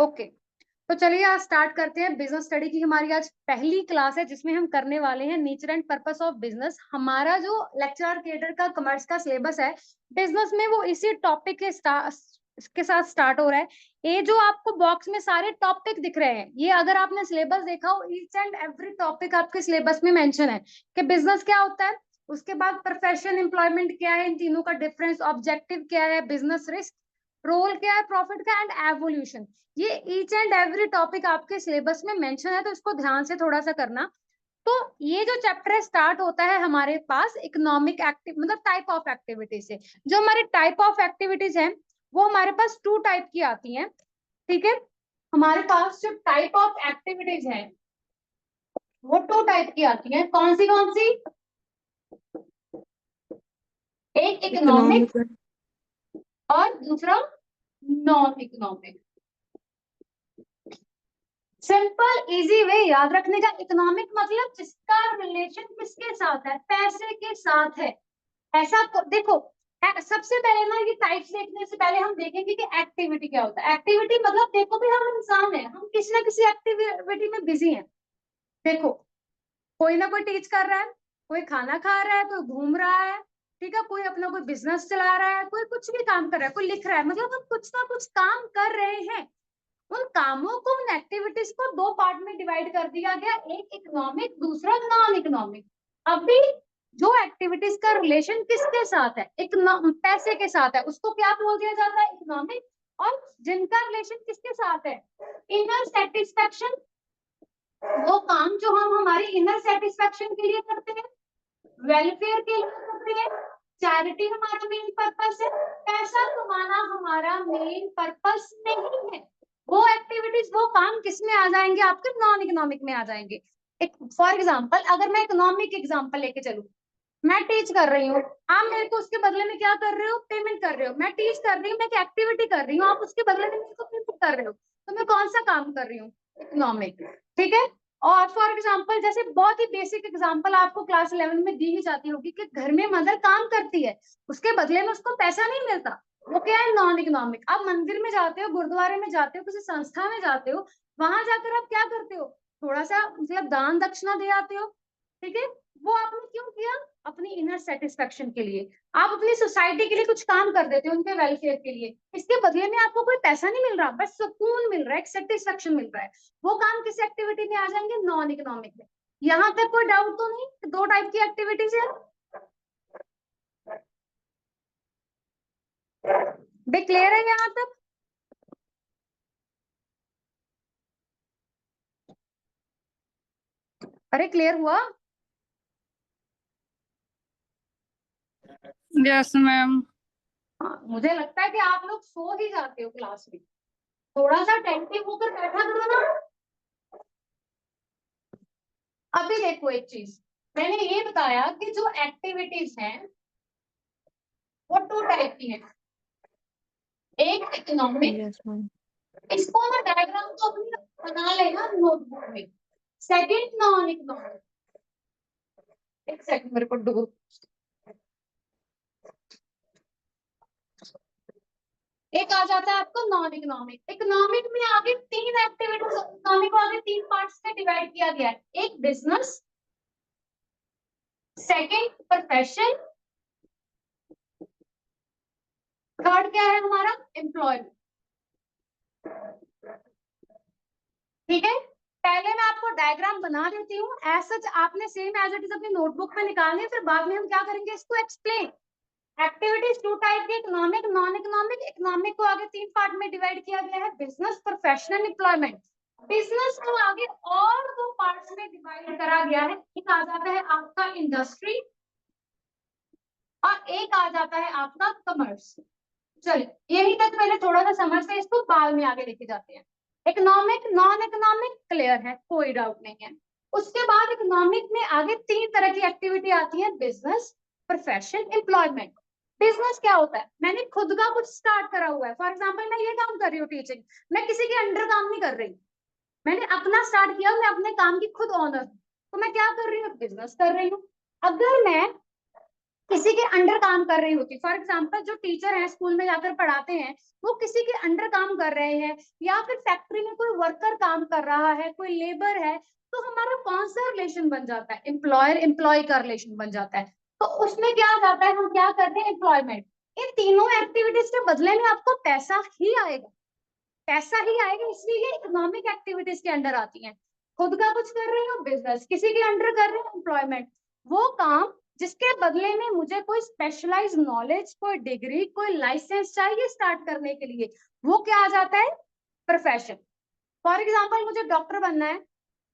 Okay, तो चलिए आज स्टार्ट करते हैं। बिजनेस स्टडी की हमारी आज पहली क्लास है जिसमें हम करने वाले हैं nature and purpose of business. हमारा जो लेक्चर कैडर का कॉमर्स का सिलेबस है बिजनेस में वो इसी टॉपिक के साथ स्टार्ट हो रहा है। ये जो आपको बॉक्स में सारे टॉपिक दिख रहे हैं, ये अगर आपने सिलेबस देखा हो, ईच एंड एवरी टॉपिक आपके सिलेबस में मेंशन है कि बिजनेस क्या होता है, उसके बाद प्रोफेशन, एम्प्लॉयमेंट क्या है, इन तीनों का डिफरेंस, ऑब्जेक्टिव क्या है, बिजनेस रिस्क, रोल क्या है प्रॉफिट का, एंड एवोल्यूशन। ये ईच एंड एवरी टॉपिक आपके सिलेबस में मेंशन है, तो इसको ध्यान से थोड़ा सा करना। तो ये जो चैप्टर स्टार्ट होता है हमारे पास इकोनॉमिक एक्टिव मतलब टाइप ऑफ एक्टिविटीज से। जो हमारे टाइप ऑफ एक्टिविटीज हैं वो हमारे पास टू टाइप की आती हैं। ठीक है, हमारे पास जो टाइप ऑफ एक्टिविटीज हैं वो टू टाइप की आती हैं। कौन सी? एक इकोनॉमिक इकोनॉमिक। और दूसरा non economic. Simple easy way याद रखने का, इकोनॉमिक मतलब जिसका रिलेशन किसके साथ है, पैसे के साथ है। ऐसा देखो, सबसे पहले ना ये टाइप्स देखने से पहले हम देखेंगे कि एक्टिविटी क्या होता है। एक्टिविटी मतलब देखो भी हम इंसान है, हम किसी ना किसी एक्टिविटी में बिजी हैं। देखो, कोई ना कोई टीच कर रहा है, कोई खाना खा रहा है, कोई घूम रहा है, ठीक है, कोई अपना कोई बिजनेस चला रहा है, कोई कुछ भी काम कर रहा है, कोई लिख रहा है, मतलब हम कुछ ना कुछ काम कर रहे हैं। उन कामों को, उन एक्टिविटीज को दो पार्ट में डिवाइड कर दिया गया, एक इकोनॉमिक, दूसरा नॉन इकोनॉमिक। अभी जो एक्टिविटीज का रिलेशन किसके साथ है, पैसे के साथ है, उसको क्या बोल दिया जाता है, इकोनॉमिक। और जिनका रिलेशन किसके साथ है, इनर सेटिस्फेक्शन, वो काम जो हम हमारी इनर सेटिस्फेक्शन के लिए करते हैं, वेलफेयर के लिए करते हैं, चैरिटी हमारा मेन पर्पस है, पैसा कमाना हमारा मेन पर्पस नहीं है। वो एक्टिविटीज, वो काम किस में आ जाएंगे, आपके नॉन इकोनॉमिक में आ जाएंगे। एक फॉर एग्जांपल, अगर मैं इकोनॉमिक एग्जांपल लेके चलूं, मैं टीच कर रही हूँ, आप मेरे को उसके बदले में क्या कर रहे हो, पेमेंट कर रहे हो। मैं टीच कर रही हूँ, मैं एक एक्टिविटी कर रही हूँ, आप उसके बदले में मेरे को पेमेंट कर रहे हो, तो मैं कौन सा काम कर रही हूँ, इकोनॉमिक। ठीक है। और फॉर एग्जाम्पल, जैसे बहुत ही बेसिक एग्जाम्पल आपको क्लास 11 में दी ही जाती होगी कि घर में मदर काम करती है, उसके बदले में उसको पैसा नहीं मिलता, वो क्या है, नॉन इकोनॉमिक। आप मंदिर में जाते हो, गुरुद्वारे में जाते हो, किसी संस्था में जाते हो, वहां जाकर आप क्या करते हो, थोड़ा सा मतलब दान दक्षिणा दे आते हो। ठीक है, वो आपने क्यों किया, अपनी इनर सेटिस्फेक्शन के लिए। आप अपनी सोसाइटी के लिए कुछ काम कर देते हो, उनके वेलफेयर के लिए, इसके बदले में आपको कोई पैसा नहीं मिल रहा, बस सुकून मिल रहा है, एक सेटिस्फेक्शन मिल रहा है। वो काम किस एक्टिविटी में आ जाएंगे, नॉन इकोनॉमिक में। यहाँ तक कोई डाउट तो नहीं, दो टाइप की एक्टिविटीज है। बे क्लियर है यहाँ तक? अरे क्लियर हुआ? Yes ma'am. हाँ, मुझे लगता है कि आप लोग सो ही जाते हो क्लास में, थोड़ा सा अटेंटिव होकर बैठा करो ना। अभी देखो एक चीज, मैंने ये बताया कि जो एक्टिविटीज हैं वो टू टाइप की हैं। एक इकोनॉमिक, यस मैम। इसको ना डायग्राम तो अपनी बना लेना नोटबुक में। सेकंड नॉन इकोनॉमिक, एक सेकंड मेरे को डूब। एक आ जाता है आपको नॉन इकोनॉमिक। इकोनॉमिक में आगे तीन एक्टिविटीज, इकोनॉमिक को आगे तीन पार्ट्स में डिवाइड किया गया है। एक बिजनेस, सेकंड प्रोफेशन, थर्ड क्या है हमारा, एम्प्लॉयमेंट। ठीक है, पहले मैं आपको डायग्राम बना देती हूँ, एज सच आपने सेम एज इट इज अपनी नोटबुक में निकालनी है, फिर बाद में हम क्या करेंगे, इसको एक्सप्लेन। एक्टिविटीज टू टाइप की, इकोनॉमिक, नॉन इकोनॉमिक। इकोनॉमिक को आगे तीन पार्ट में डिवाइड किया गया है, बिजनेस, प्रोफेशनल, एम्प्लॉयमेंट। बिजनेस को आगे और दो पार्ट्स में डिवाइड करा गया है, एक आ जाता है आपका इंडस्ट्री और एक आ जाता है आपका कमर्स। चलिए यही तक पहले थोड़ा सा समझते हैं, इसको बाद में आगे लेके जाते हैं। इकोनॉमिक, नॉन इकोनॉमिक क्लियर है, कोई डाउट नहीं है। उसके बाद इकोनॉमिक में आगे तीन तरह की एक्टिविटी आती है, बिजनेस, प्रोफेशन, एम्प्लॉयमेंट। बिजनेस क्या होता है, मैंने खुद का कुछ स्टार्ट करा हुआ है, फॉर एग्जाम्पल मैं ये काम कर रही हूँ टीचिंग, मैं किसी के अंडर काम नहीं कर रही, मैंने अपना स्टार्ट किया, मैं अपने काम की खुद ऑनर हूँ, तो मैं क्या कर रही हूँ, बिजनेस कर रही हूँ। अगर मैं किसी के अंडर काम कर रही होती। फॉर एग्जाम्पल जो टीचर है स्कूल में जाकर पढ़ाते हैं वो किसी के अंडर काम कर रहे हैं, या फिर फैक्ट्री में कोई वर्कर काम कर रहा है, कोई लेबर है, तो हमारा कौन सा रिलेशन बन जाता है? एम्प्लॉयर एम्प्लॉय का रिलेशन बन जाता है। तो उसमें क्या जाता है, हम क्या करते हैं, एम्प्लॉयमेंट। इन तीनों एक्टिविटीज के बदले में आपको पैसा ही आएगा, पैसा ही आएगा, इसलिए ये इकोनॉमिक एक्टिविटीज के अंडर आती हैं। खुद का कुछ कर रहे हो बिजनेस, किसी के अंडर कर रहे हो एम्प्लॉयमेंट, वो काम जिसके बदले में मुझे कोई स्पेशलाइज नॉलेज, कोई डिग्री, कोई लाइसेंस चाहिए स्टार्ट करने के लिए, वो क्या आ जाता है, प्रोफेशन। फॉर एग्जाम्पल मुझे डॉक्टर बनना है,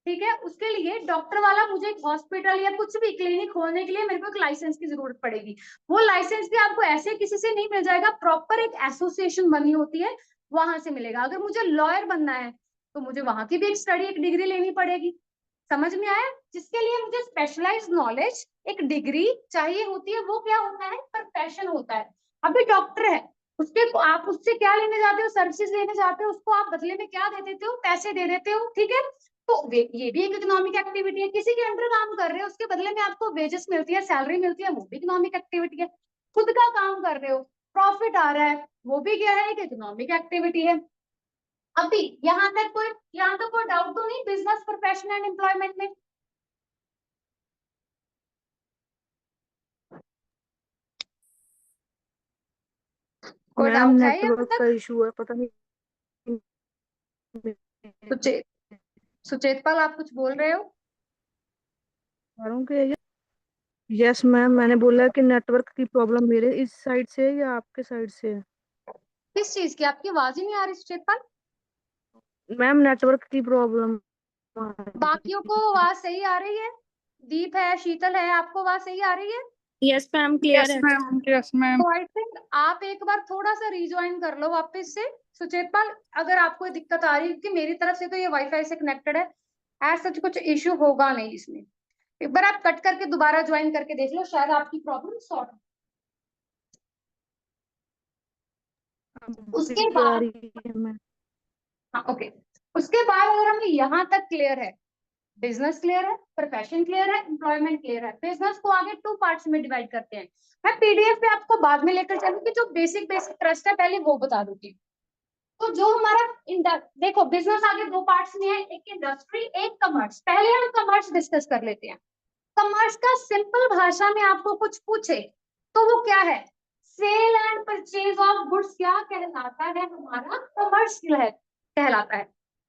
ठीक है, उसके लिए डॉक्टर वाला मुझे एक हॉस्पिटल या कुछ भी क्लिनिक खोलने के लिए मेरे को एक लाइसेंस की जरूरत पड़ेगी। वो लाइसेंस भी आपको ऐसे किसी से नहीं मिल जाएगा, प्रॉपर एक एसोसिएशन बनी होती है, वहां से मिलेगा। अगर मुझे लॉयर बनना है तो मुझे वहां की भी एक स्टडी, एक डिग्री लेनी पड़ेगी। समझ में आया? जिसके लिए मुझे स्पेशलाइज नॉलेज, एक डिग्री चाहिए होती है, वो क्या होता है, प्रोफेशन होता है। अभी डॉक्टर है, उसके आप उससे क्या लेने जाते हो, सर्विसेज लेने जाते हो, उसको आप बदले में क्या दे देते हो, पैसे दे देते हो, ठीक है। तो ये भी एक इकोनॉमिक एक्टिविटी है। किसी के अंडर काम कर रहे हो, उसके बदले में आपको वेजेस मिलती है, सैलरी मिलती है, वो भी इकोनॉमिक एक्टिविटी है। खुद का काम कर रहे हो, प्रॉफिट आ रहा है, वो भी क्या है, एक इकोनॉमिक एक्टिविटी है। अभी यहाँ तक कोई डाउट तो नहीं बिजनेस, प्रोफेशन एंड एम्प्लॉयमेंट में? कोई मैम डाउट है यहाँ नेटवर्क का तक? इशू है, पता नहीं। सुचेत सुचेतपाल, आप कुछ बोल रहे हो? यस मैम, मैंने बोला कि नेटवर्क की प्रॉब्लम मेरे इस साइड से है या आपके साइड से है। किस चीज की? आपकी आवाज ही नहीं आ रही सुचेतपाल। मैम नेटवर्क की प्रॉब्लम। बाकियों को आवाज सही आ रही है, दीप है, शीतल है, आपको आवाज सही आ रही है? यस मैम, क्लियर है। Yes ma'am. तो आई थिंक आप एक बार थोड़ा सा रिज्वाइन कर लो वापस से सुचेतपाल, अगर आपको कोई दिक्कत आ रही है, क्योंकि मेरी तरफ से तो ये वाईफाई से कनेक्टेड है, ऐसा सच कुछ इश्यू होगा नहीं इसमें। एक बार आप कट करके दोबारा ज्वाइन करके देख लो, शायद आपकी प्रॉब्लम सॉर्ट हो। उसके आ बाद, रही है मैम। हाँ ओके, उसके बाद अगर हमें यहाँ तक क्लियर है, बिजनेस क्लियर है, प्रोफेशन क्लियर है, एम्प्लॉयमेंट क्लियर है, बिजनेस को आगे 2 पार्ट्स में डिवाइड करते हैं। मैं पीडीएफ पे आपको बाद में लेकर चलूंगी, जो बेसिक बेसिक ट्रस्ट है पहले वो बता दूंगी। तो जो हमारा देखो बिजनेस आगे 2 पार्ट्स में है, एक इंडस्ट्री, एक कमर्स। पहले हम कमर्स डिस्कस कर लेते हैं। कमर्स का सिंपल भाषा में आपको कुछ पूछे तो वो क्या है, sale and purchase of goods क्या कहलाता है, हमारा कमर्स कहलाता है।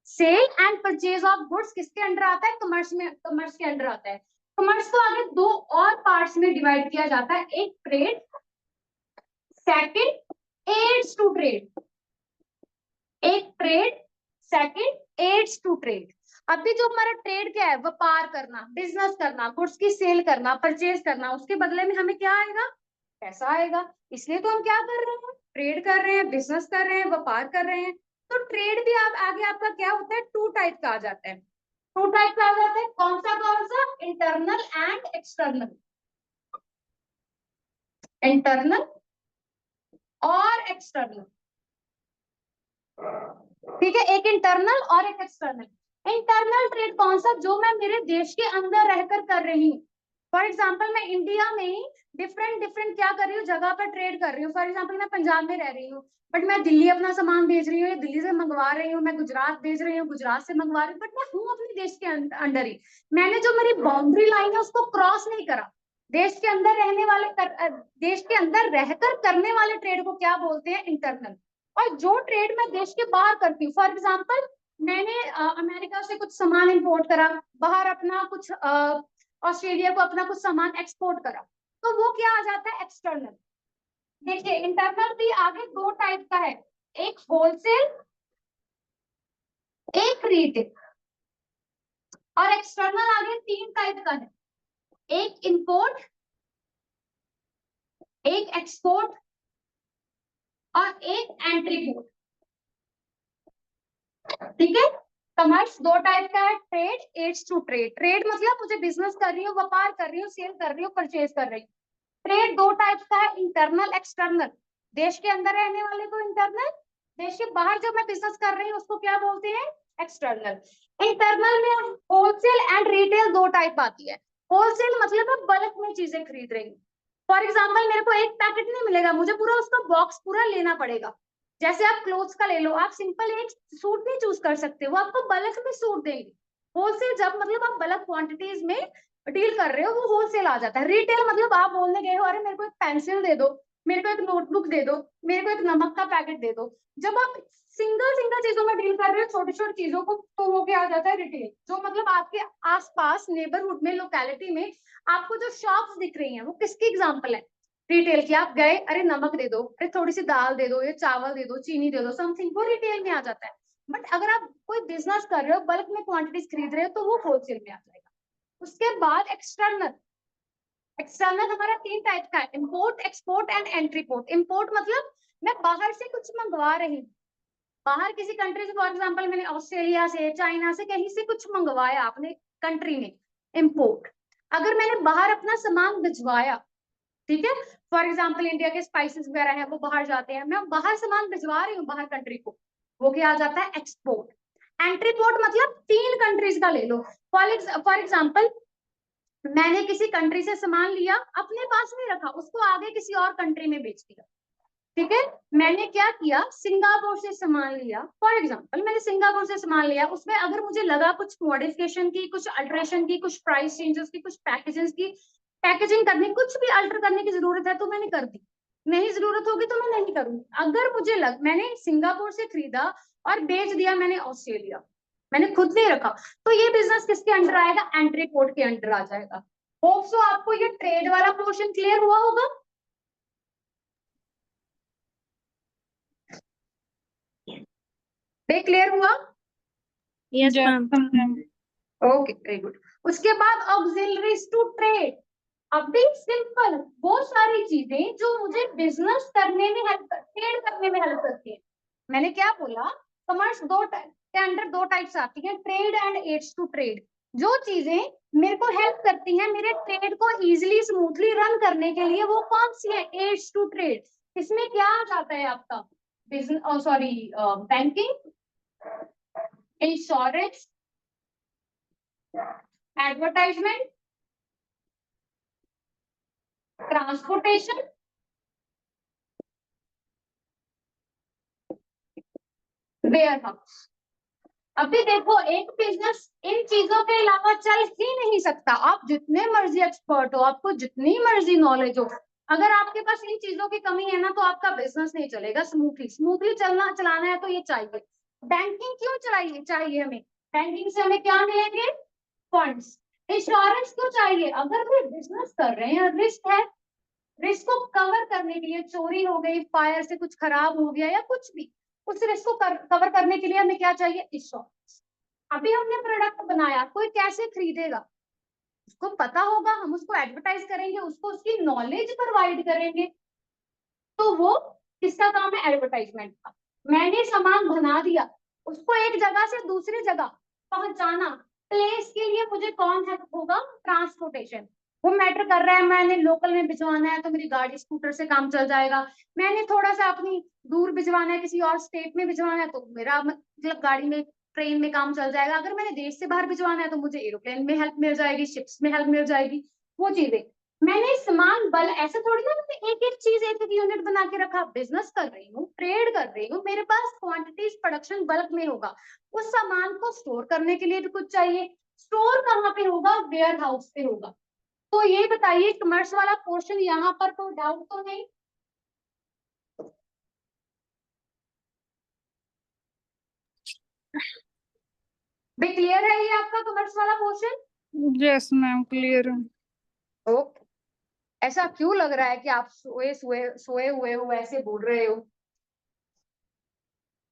Sale and purchase of goods किसके अंडर आता है, कमर्स में, कमर्स के अंडर आता है। कमर्स को आगे 2 और पार्ट्स में डिवाइड किया जाता है, एक trade, second aids to trade. एक trade, second aids to trade. अभी जो हमारा ट्रेड क्या है, व्यापार करना, बिजनेस करना, गुड्स की सेल करना, परचेज करना, उसके बदले में हमें क्या आएगा, पैसा आएगा। इसलिए तो हम क्या कर रहे हैं, ट्रेड कर रहे हैं, बिजनेस कर रहे हैं, व्यापार कर रहे हैं। तो ट्रेड भी आप आगे आपका क्या होता है, 2 टाइप का आ जाता है। 2 टाइप का आ जाता है, कौन सा, इंटरनल एंड एक्सटर्नल। इंटरनल और एक्सटर्नल, ठीक है, एक इंटरनल और एक एक्सटर्नल। इंटरनल ट्रेड कौन सा, जो मैं मेरे देश के अंदर रहकर कर रही हूँ। फॉर एग्जाम्पल मैं इंडिया में ही डिफरेंट डिफरेंट क्या कर रही हूँ, जगह पर ट्रेड कर रही हूँ। फॉर एग्जाम्पल मैं पंजाब में रह रही हूँ, बट मैं दिल्ली अपना सामान भेज रही हूँ, दिल्ली से मंगवा रही हूँ, मैं गुजरात भेज रही हूँ, गुजरात से मंगवा रही हूँ, बट मैं हूँ अपने देश के अंदर ही। मैंने जो मेरी बाउंड्री लाइन है उसको क्रॉस नहीं करा। देश के अंदर रहने वाले देश के अंदर रहकर करने वाले ट्रेड को क्या बोलते हैं, इंटरनल। और जो ट्रेड मैं देश के बाहर करती हूँ, फॉर एग्जाम्पल मैंने अमेरिका से कुछ सामान इंपोर्ट करा, बाहर अपना कुछ ऑस्ट्रेलिया को अपना कुछ सामान एक्सपोर्ट करा, तो वो क्या आ जाता है, एक्सटर्नल। देखिए इंटरनल भी आगे 2 टाइप का है, एक होलसेल, एक रिटेल। और एक्सटर्नल आगे 3 टाइप का है, एक इंपोर्ट, एक एक्सपोर्ट और एक एंट्री पोर्ट। ठीक है, कमर्स 2 टाइप का है, trade, aids to trade. Trade मतलब मुझे बिजनेस कर रही हूँ, व्यापार कर रही हूँ, सेल कर रही हूँ, परचेज कर रही हूँ। ट्रेड 2 टाइप का है, इंटरनल, एक्सटर्नल। देश के अंदर रहने वाले को इंटरनल, देश के बाहर जो मैं बिजनेस कर रही हूँ उसको क्या बोलते हैं, एक्सटर्नल। इंटरनल में होलसेल एंड रिटेल 2 टाइप आती है। होलसेल मतलब मैं बल्क में चीजें खरीद रही हूँ, फॉर एग्जाम्पल मेरे को एक पैकेट नहीं मिलेगा, मुझे पूरा उसका बॉक्स पूरा लेना पड़ेगा। जैसे आप क्लोथ्स का ले लो, आप सिंपल एक सूट नहीं चूज कर सकते, वो आपको बल्क में सूट देंगे। होलसेल जब मतलब आप बल्क क्वांटिटीज में डील कर रहे हो, वो होलसेल आ जाता है। रिटेल मतलब आप बोलने गए हो, अरे मेरे को एक पेंसिल दे दो, मेरे को एक नोटबुक दे दो, मेरे को एक नमक का पैकेट दे दो। जब आप सिंगल सिंगल चीजों में डील कर रहे हो, छोटी छोटी चीजों को, तो हो गया आ जाता है रिटेल। जो मतलब आपके आसपास नेबरहुड में, लोकेलिटी में आपको जो शॉप्स दिख रही हैं, वो किसकी एग्जांपल है? रिटेल की। आप गए, अरे नमक दे दो, अरे थोड़ी सी दाल दे दो, ये चावल दे दो, चीनी दे दो, समथिंग, वो रिटेल में आ जाता है। बट अगर आप कोई बिजनेस कर रहे हो, बल्क में क्वांटिटीज खरीद रहे हो, तो वो होलसेल में आ जाएगा। उसके बाद एक्सटर्नल। एक्सटर्नल हमारा 3 टाइप का है, import, export and entry port. Import मतलब मैं बाहर से कुछ मंगवा रही हूँ, बाहर किसी कंट्री से, फॉर एग्जाम्पल मैंने ऑस्ट्रेलिया से, चाइना से, कहीं से कुछ मंगवाया अपने कंट्री में, इम्पोर्ट। अगर मैंने बाहर अपना सामान भिजवाया, ठीक है, फॉर एग्जाम्पल इंडिया के स्पाइसेस वगैरह है, वो बाहर जाते हैं, मैं बाहर सामान भिजवा रही हूँ बाहर कंट्री को, वो क्या आ जाता है? एक्सपोर्ट। एंट्री पोर्ट मतलब 3 कंट्रीज का ले लो। फॉर एग्जाम्पल मैंने किसी कंट्री से सामान लिया, अपने पास नहीं रखा, उसको आगे किसी और कंट्री में बेच दिया, ठीक है। मैंने क्या किया, सिंगापुर से सामान लिया, फॉर एग्जांपल मैंने सिंगापुर से सामान लिया, उसमें अगर मुझे लगा कुछ मॉडिफिकेशन की, कुछ अल्टरेशन की, कुछ प्राइस चेंजेस की, कुछ पैकेजेस की, पैकेजिंग करनी, कुछ भी अल्टर करने की जरूरत है तो मैंने कर दी, नहीं जरूरत होगी तो मैं नहीं करूंगी। अगर मुझे मैंने सिंगापुर से खरीदा और बेच दिया मैंने ऑस्ट्रेलिया, मैंने खुद नहीं रखा, तो ये बिजनेस किसके अंडर आएगा? एंट्री पोर्ट के अंडर आ जाएगा। होप सो आपको ये ट्रेड वाला पोर्शन क्लियर हुआ होगा। क्लियर हुआ? Yes, ma'am. Okay, very good. उसके बाद ऑक्सिलरीज टू ट्रेड। अभी सिंपल वो सारी चीजें जो मुझे बिजनेस करने में हेल्प, ट्रेड करने में हेल्प करती है। मैंने क्या बोला, कॉमर्स के अंडर 2 टाइप्स आती हैं, trade and aids to trade. जो चीजें मेरे को हेल्प करती हैं मेरे ट्रेड को इजीली स्मूथली रन करने के लिए, वो कौन सी है? Aids to trade. इसमें क्या आ जाता है आपका? Business, sorry, banking, insurance, advertisement, transportation, warehouse. अभी देखो, एक बिजनेस इन चीजों के अलावा चल ही नहीं सकता। आप जितने मर्जी एक्सपर्ट हो, आपको जितनी मर्जी नॉलेज हो, अगर आपके पास इन चीजों की कमी है ना, तो आपका बिजनेस नहीं चलेगा स्मूथली। स्मूथली चलाना है तो ये चाहिए। बैंकिंग क्यों चाहिए हमें? बैंकिंग से हमें क्या मिलेंगे? फंड्स। इंश्योरेंस क्यों चाहिए? अगर कोई बिजनेस कर रहे हैं, रिस्क है, रिस्क को कवर करने के लिए, चोरी हो गई, फायर से कुछ खराब हो गया या कुछ भी, उस रिस्क को कवर करने के लिए हमें क्या चाहिए? इंश्योरेंस। अभी हमने प्रोडक्ट बनाया, कोई कैसे खरीदेगा? उसको पता होगा, हम उसको एडवर्टाइज करेंगे, उसको उसकी नॉलेज प्रोवाइड करेंगे, तो वो किसका काम है? एडवर्टाइजमेंट का। मैंने सामान बना दिया, उसको एक जगह से दूसरी जगह पहुंचाना, प्लेस के लिए मुझे कौन हेल्प होगा? ट्रांसपोर्टेशन। वो मैटर कर रहा है, मैंने लोकल में भिजवाना है तो मेरी गाड़ी स्कूटर से काम चल जाएगा। मैंने थोड़ा सा अपनी दूर भिजवाना है, किसी और स्टेट में भिजवाना है, तो मेरा मतलब गाड़ी में, ट्रेन में काम चल जाएगा। अगर मैंने देश से बाहर भिजवाना है तो मुझे एरोप्लेन में हेल्प मिल जाएगी, शिप्स में हेल्प मिल जाएगी, वो चीजें। मैंने सामान बल ऐसे थोड़ी ना, मैंने एक एक चीज, एक एक यूनिट बना के रखा। बिजनेस कर रही हूँ, ट्रेड कर रही हूँ, मेरे पास क्वांटिटीज प्रोडक्शन बल्क में होगा, उस सामान को स्टोर करने के लिए भी कुछ चाहिए। स्टोर कहाँ पे होगा? वेयर हाउस पे होगा। तो ये बताइए, कॉमर्स वाला पोर्शन यहाँ पर कोई डाउट तो नहीं? भाई क्लियर है ये आपका कॉमर्स वाला portion? Yes, ma'am. Clear. Okay. ऐसा क्यों लग रहा है कि आप सोए हुए हो, ऐसे बोल रहे हो?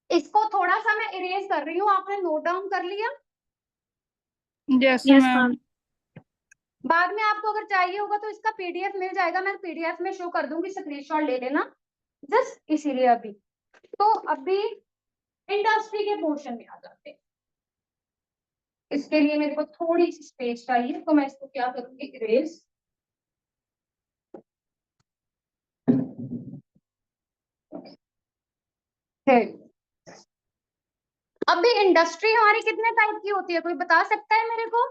इसको थोड़ा सा मैं इरेज कर रही हूँ, आपने नोट डाउन कर लिया? Yes, Yes, ma'am. ma'am. बाद में आपको अगर चाहिए होगा तो इसका पीडीएफ मिल जाएगा, मैं पीडीएफ में शो कर दूंगी, स्क्रीनशॉट ले लेना जस्ट इसीलिए। अभी तो अभी इंडस्ट्री के पोर्शन में आ जाते हैं। इसके लिए मेरे को थोड़ी सी स्पेस चाहिए, तो मैं इसको क्या करूंगी? इरेज। है। अभी इंडस्ट्री हमारी कितने टाइप की होती है, कोई बता सकता है मेरे को?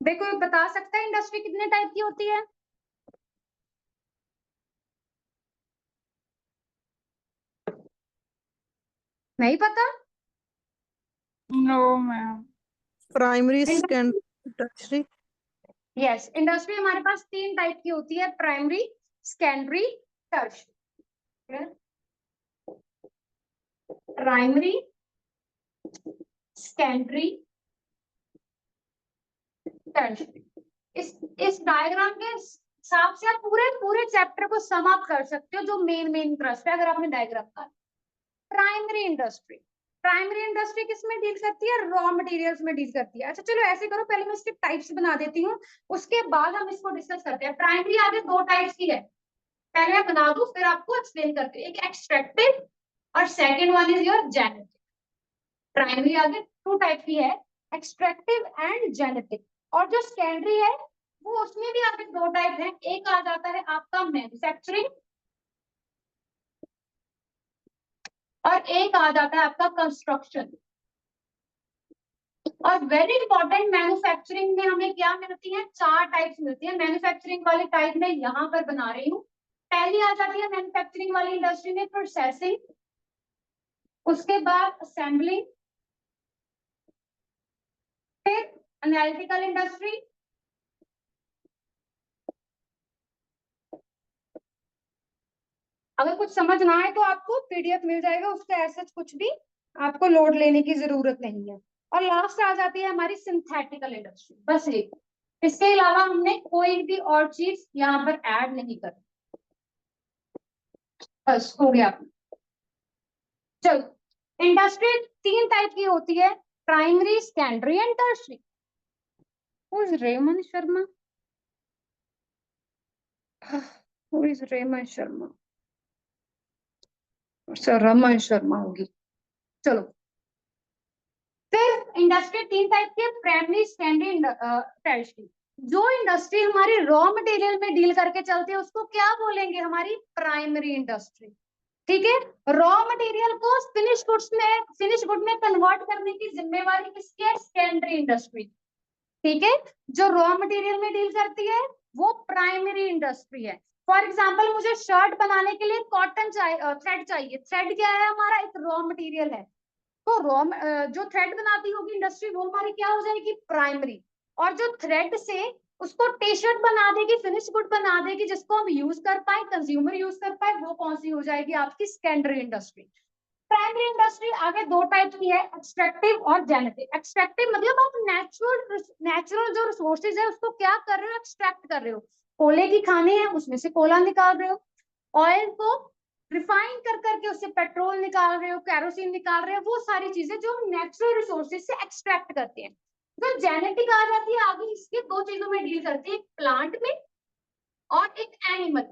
देखो ये बता सकता है इंडस्ट्री कितने टाइप की होती है? नहीं पता? No ma'am. Primary secondary tertiary. Yes, industry हमारे पास 3 टाइप की होती है, primary, secondary, tertiary. Primary, secondary, tertiary. इस डायग्राम के हिसाब से आप पूरे पूरे चैप्टर को समाप्त कर सकते हो, जो मेन मेन इंटरेस्ट है अगर आपने डायग्राम का। प्राइमरी इंडस्ट्री, प्राइमरी इंडस्ट्री किस में डील करती है? रॉ मटेरियल्स में डील करती है। अच्छा चलो ऐसे करो, पहले मैं इसके टाइप्स बना देती हूँ, उसके बाद हम इसको डिस्कस करते हैं। प्राइमरी आगे 2 टाइप्स की है, पहले मैं बना दूं फिर आपको एक्सप्लेन करती हूँ। एक एक्सट्रैक्टिव और second one is your genetic. Primary आगे 2 टाइप की है, एक्सट्रैक्टिव एंड जेनेटिक। और जो सेकेंडरी है वो उसमें भी आगे 2 टाइप है, एक आ जाता है आपका मैन्युफैक्चरिंग और एक आ जाता है आपका कंस्ट्रक्शन। और वेरी इंपॉर्टेंट, मैन्युफैक्चरिंग में हमें क्या मिलती है? 4 टाइप्स मिलती है। मैन्युफैक्चरिंग वाली टाइप में यहाँ पर बना रही हूँ। पहली आ जाती है मैन्युफैक्चरिंग वाली इंडस्ट्री में प्रोसेसिंग, उसके बाद असेंबलिंग, फिर एनालिटिकल इंडस्ट्री, अगर कुछ समझ ना आए तो आपको पीडीएफ मिल जाएगा, उसका ऐसा कुछ भी आपको लोड लेने की जरूरत नहीं है। और लास्ट आ जाती है हमारी सिंथेटिकल इंडस्ट्री, बस एक। इसके अलावा हमने कोई भी और चीज यहाँ पर ऐड नहीं कर, बस हो गया। चलो, इंडस्ट्री 3 टाइप की होती है, primary, secondary and tertiary. Raman Sharma, who is Raman Sharma? अच्छा रमन शर्मा होगी। चलो, फिर इंडस्ट्री 3 टाइप की, प्राइमरी, सेकेंडरी, टर्शियरी। जो इंडस्ट्री हमारी रॉ मटेरियल में डील करके चलती है उसको क्या बोलेंगे? हमारी प्राइमरी इंडस्ट्री। ठीक है, रॉ मटेरियल को फिनिश गुड में कन्वर्ट करने की जिम्मेवारी किसकी है? Secondary industry. ठीक है, जो रॉ मटेरियल में डील करती है वो प्राइमरी इंडस्ट्री है। फॉर एग्जाम्पल, मुझे शर्ट बनाने के लिए कॉटन चाहिए, थ्रेड चाहिए। थ्रेड क्या है? हमारा एक रॉ मटेरियल है। तो जो थ्रेड बनाती होगी इंडस्ट्री वो हमारी क्या हो जाएगी? प्राइमरी। और जो थ्रेड से उसको टी शर्ट बना देगी, फिनिश गुड बना देगी, जिसको हम यूज कर पाए, कंज्यूमर यूज कर पाए, वो कौन सी हो जाएगी? आपकी सेकेंडरी इंडस्ट्री। प्राइमरी इंडस्ट्री आगे 2 टाइप की है, एक्सट्रैक्टिव और जेनेटिक। एक्सट्रैक्टिव मतलब आप नेचुरल जो रिसोर्सेज है उसको क्या कर रहे हो? एक्सट्रैक्ट कर रहे हो। कोयले की खानी है, उसमें से कोयला निकाल रहे हो। ऑयल को रिफाइन कर करके उससे पेट्रोल निकाल रहे हो, कैरोसिन निकाल रहे हो। वो सारी चीजें जो नेचुरल रिसोर्सेज से एक्सट्रैक्ट करते हैं। जो जेनेटिक आ जाती है आगे, इसके 2 चीजों में डील करती है, एक प्लांट में और एक एनिमल।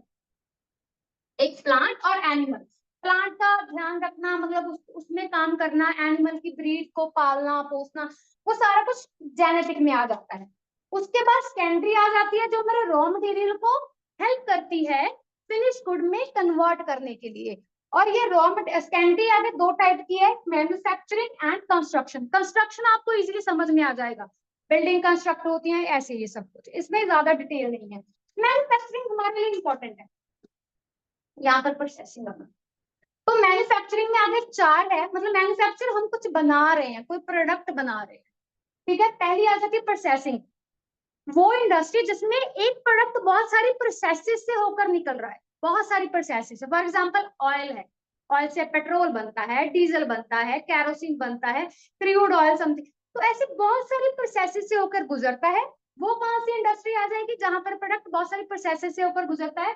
एक प्लांट और एनिमल। प्लांट का ध्यान रखना मतलब उसमें काम करना, एनिमल की ब्रीड को पालना पोसना, वो सारा कुछ जेनेटिक में आ जाता है। उसके बाद सेकेंडरी आ जाती है, जो मेरे रॉ मटेरियल को हेल्प करती है फिनिश गुड में कन्वर्ट करने के लिए। और ये सेकेंडरी आगे 2 टाइप की है, मैन्युफैक्चरिंग एंड कंस्ट्रक्शन। कंस्ट्रक्शन आपको इजीली समझ में आ जाएगा, बिल्डिंग कंस्ट्रक्ट होती है ऐसे, ये सब कुछ इसमें ज्यादा डिटेल नहीं है। मैन्युफैक्चरिंग हमारे लिए इंपॉर्टेंट है, यहाँ पर प्रोसेसिंग करना। तो मैन्युफैक्चरिंग में आगे 4 है, मतलब मैन्युफैक्चर हम कुछ बना रहे हैं, कोई प्रोडक्ट बना रहे हैं। ठीक है, पहली आ जाती है प्रोसेसिंग, वो इंडस्ट्री जिसमें एक प्रोडक्ट बहुत सारी प्रोसेसेस से होकर निकल रहा है, बहुत सारी प्रोसेसेस। फॉर एग्जांपल ऑयल है, ऑयल से पेट्रोल बनता है, डीजल बनता है, कैरोसिन बनता है, क्रूड ऑयल समथिंग। तो ऐसे बहुत सारी प्रोसेसेस से होकर गुजरता है। वो कौन सी इंडस्ट्री आ जाएगी जहां पर प्रोडक्ट बहुत सारी प्रोसेसेस से होकर गुजरता है?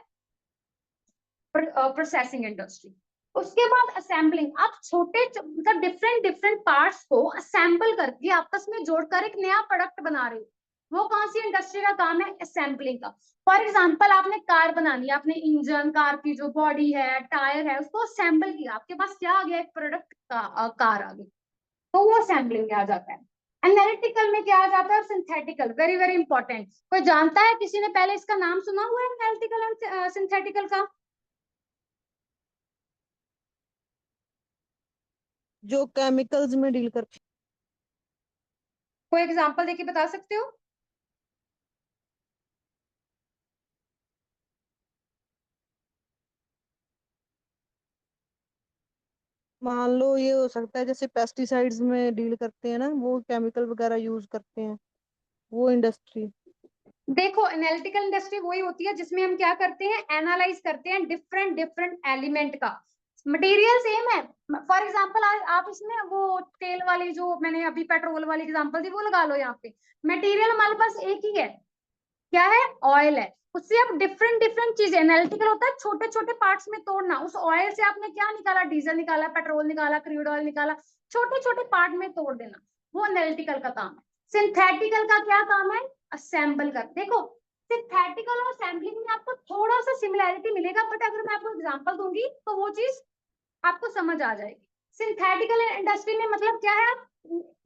Processing industry. उसके बाद असेंबलिंग, आप छोटे मतलब डिफरेंट डिफरेंट पार्ट्स को असेंबल करके आपस में जोड़कर एक नया प्रोडक्ट बना रहे हो, वो कौन सी इंडस्ट्री का काम है? असेंबलिंग का। फॉर एग्जांपल, आपने कार बनानी है, आपने इंजन, कार की जो बॉडी है, टायर है, उसको असेंबल किया, आपके पास क्या आ गया? एक प्रोडक्ट का कार आ गई। तो वो असेंबलिंग में आ जाता है। एनालिटिकल में क्या आ जाता है? Synthetical, very very important. कोई जानता है, किसी ने पहले इसका नाम सुना हुआ है एनालिटिकल एंड सिंथेटिकल का? जो केमिकल्स में डील करते कोई एग्जांपल देके बता सकते हो? मान लो ये हो सकता है जैसे पेस्टिसाइड्स में डील करते हैं ना, वो केमिकल वगैरह यूज करते हैं, वो इंडस्ट्री। देखो एनालिटिकल इंडस्ट्री वही होती है जिसमें हम क्या करते हैं, एनालाइज करते हैं डिफरेंट डिफरेंट एलिमेंट का। मटेरियल सेम है। फॉर एग्जांपल आप इसमें वो तेल वाली जो मैंने अभी पेट्रोल वाली एग्जांपल दी वो लगा लो यहाँ पे। मटेरियल हमारे पास एक ही है, क्या है, ऑयल है। उससे आप डिफरेंट डिफरेंट चीजें, एनालिटिकल होता है छोटे छोटे पार्ट्स में तोड़ना। उस ऑयल से आपने क्या निकाला, डीजल निकाला, पेट्रोल निकाला, क्रूड ऑयल निकाला, छोटे छोटे पार्ट में तोड़ देना, वो एनालिटिकल का काम है। सिंथेटिकल का क्या काम है, असेंबल कर। देखो सिंथेटिकल और असेंबलिंग में आपको थोड़ा सा सिमिलैरिटी मिलेगा, बट अगर मैं आपको एग्जांपल दूंगी तो वो चीज आपको समझ आ जाएगी। सिंथेटिकल इंडस्ट्री में मतलब क्या है, आप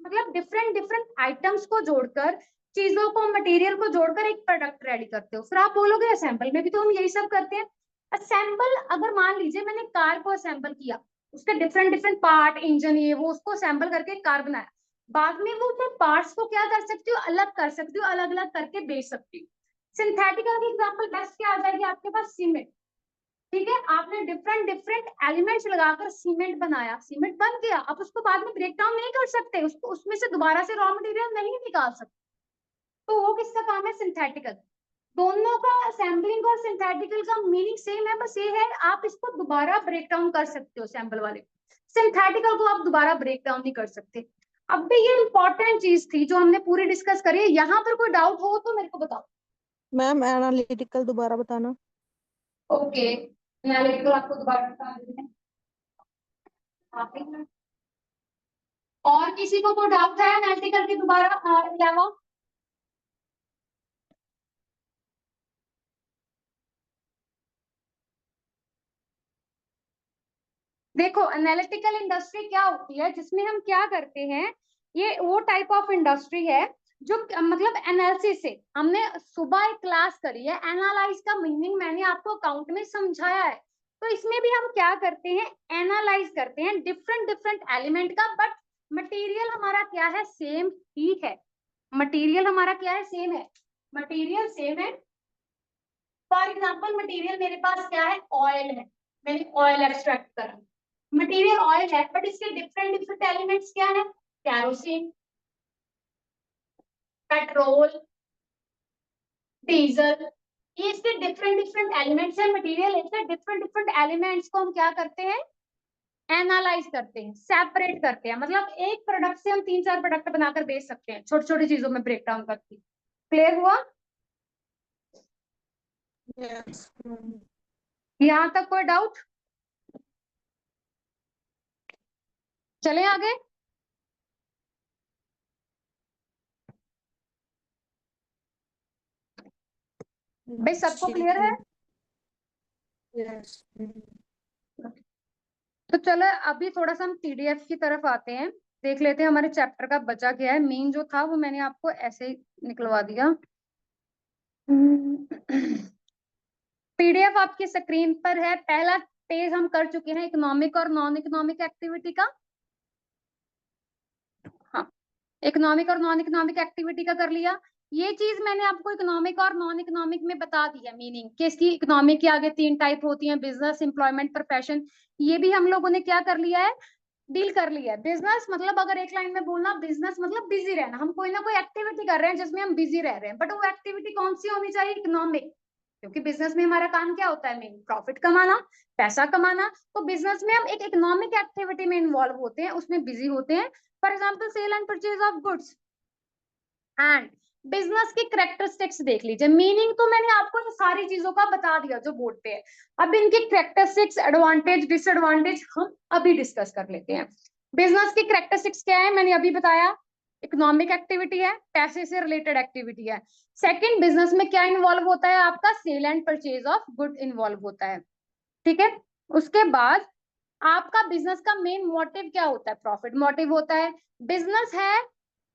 मतलब डिफरेंट डिफरेंट आइटम्स को जोड़कर, चीजों को, मटेरियल को जोड़कर एक प्रोडक्ट रेडी करते हो। फिर आप बोलोगे असेंबल में भी तो हम यही सब करते हैं। असेंबल, अगर मान लीजिए मैंने कार को असेंबल किया, उसके डिफरेंट डिफरेंट पार्ट, इंजन, ये वो, उसको असेंबल करके कार बनाया, बाद में वो मैं पार्ट्स को क्या कर सकती हूँ, अलग कर सकती हूँ, अलग अलग करके बेच सकती हूँ। सिंथेटिकल की एग्जांपल बेस्ट क्या आ जाएगी आपके पास, सीमेंट। ठीक है, आपने डिफरेंट डिफरेंट एलिमेंट्स लगाकर सीमेंट बनाया, सीमेंट बन गया, आप उसको बाद में ब्रेक डाउन नहीं कर सकते, उसको उसमें से दोबारा से रॉ मटेरियल नहीं निकाल सकते, तो वो किसका काम है, सिंथेटिकल। दोनों का असेंबलिंग और सिंथेटिकल का मीनिंग सेम है, बस ये है आप इसको दोबारा ब्रेक डाउन कर सकते हो असेंबल वाले, सिंथेटिकल को आप दोबारा ब्रेक डाउन नहीं कर सकते। अब भी ये इंपॉर्टेंट चीज थी जो हमने पूरी डिस्कस करी है, यहाँ पर कोई डाउट हो तो मेरे को बताओ। मैम एनालिटिकल दोबारा बताना। ओके, एनालिटिकल आपको दोबारा बता देते हैं। और किसी को कोई डाउट है एनालिटिकल के दोबारा अलावा? देखो एनालिटिकल इंडस्ट्री क्या होती है, जिसमें हम क्या करते हैं, ये वो टाइप ऑफ इंडस्ट्री है जो मतलब एनालिसिस से, हमने सुबह एक क्लास करी है, एनालाइज का मीनिंग मैंने आपको अकाउंट में समझाया है। तो इसमें भी हम क्या करते हैं, एनालाइज करते हैं डिफरेंट डिफरेंट एलिमेंट का, बट मटेरियल हमारा क्या है, सेम ही है। मटेरियल हमारा क्या है, सेम है, मटेरियल सेम है। फॉर एग्जाम्पल मटेरियल मेरे पास क्या है, ऑयल है, मैंने ऑयल एक्सट्रैक्ट करा, मटेरियल ऑयल है, बट इसके डिफरेंट डिफरेंट एलिमेंट्स क्या है, कैरोसिन, पेट्रोल, डीजल, ये इसके डिफरेंट डिफरेंट एलिमेंट्स है। मटेरियल इसके डिफरेंट डिफरेंट एलिमेंट्स को हम क्या करते हैं, एनालाइज करते हैं, सेपरेट करते हैं। मतलब एक प्रोडक्ट से हम 3-4 प्रोडक्ट बनाकर बेच सकते हैं, छोटी छोटी चीजों में ब्रेक डाउन करके। क्लियर हुआ? यस। यहाँ तक कोई डाउट? चले आगे। भाई सबको क्लियर है? यस। तो चलो अभी थोड़ा सा हम पीडीएफ की तरफ आते हैं, देख लेते हैं हमारे चैप्टर का बचा क्या है। मेन जो था वो मैंने आपको ऐसे ही निकलवा दिया। पीडीएफ आपकी स्क्रीन पर है। पहला पेज हम कर चुके हैं इकोनॉमिक और नॉन इकोनॉमिक एक्टिविटी का। हाँ, इकोनॉमिक और नॉन इकोनॉमिक एक्टिविटी का कर लिया। ये चीज मैंने आपको इकोनॉमिक और नॉन इकोनॉमिक में बता दी है मीनिंग कि इसकी इकोनॉमिक के आगे 3 टाइप होती हैं, बिजनेस, एम्प्लॉयमेंट, प्रोफेशन। ये भी हम लोगों ने क्या कर लिया है, डील कर लिया है। बिजनेस मतलब अगर एक लाइन में बोलना, बिजनेस मतलब बिजी रहना, हम कोई ना कोई एक्टिविटी कर रहे हैं जिसमें हम बिजी रह रहे हैं, बट वो एक्टिविटी कौन सी होनी चाहिए, इकोनॉमिक। क्योंकि बिजनेस में हमारा काम क्या होता है, मेन प्रॉफिट कमाना, पैसा कमाना। तो बिजनेस में हम एक इकोनॉमिक एक्टिविटी में इन्वॉल्व होते हैं, उसमें बिजी होते हैं। For example sale and purchase of goods. And business की करेक्टरिस्टिक्स देख लीजिए। मीनिंग तो मैंने आपको इन सारी चीजों का बता दिया जो बोर्ड पे है। अब इनकी करेक्टरिस्टिक्स, एडवांटेज, डिसएडवांटेज हम अभी डिस्कस कर लेते हैं। बिजनेस की करेक्टरिस्टिक्स क्या है, मैंने अभी बताया, इकोनॉमिक एक्टिविटी है, पैसे से रिलेटेड एक्टिविटी है। सेकंड, बिजनेस में क्या इन्वॉल्व होता है आपका, sale and purchase of good involve होता है। ठीक है, उसके बाद आपका बिजनेस का मेन मोटिव क्या होता है, प्रॉफिट मोटिव होता है। बिजनेस है,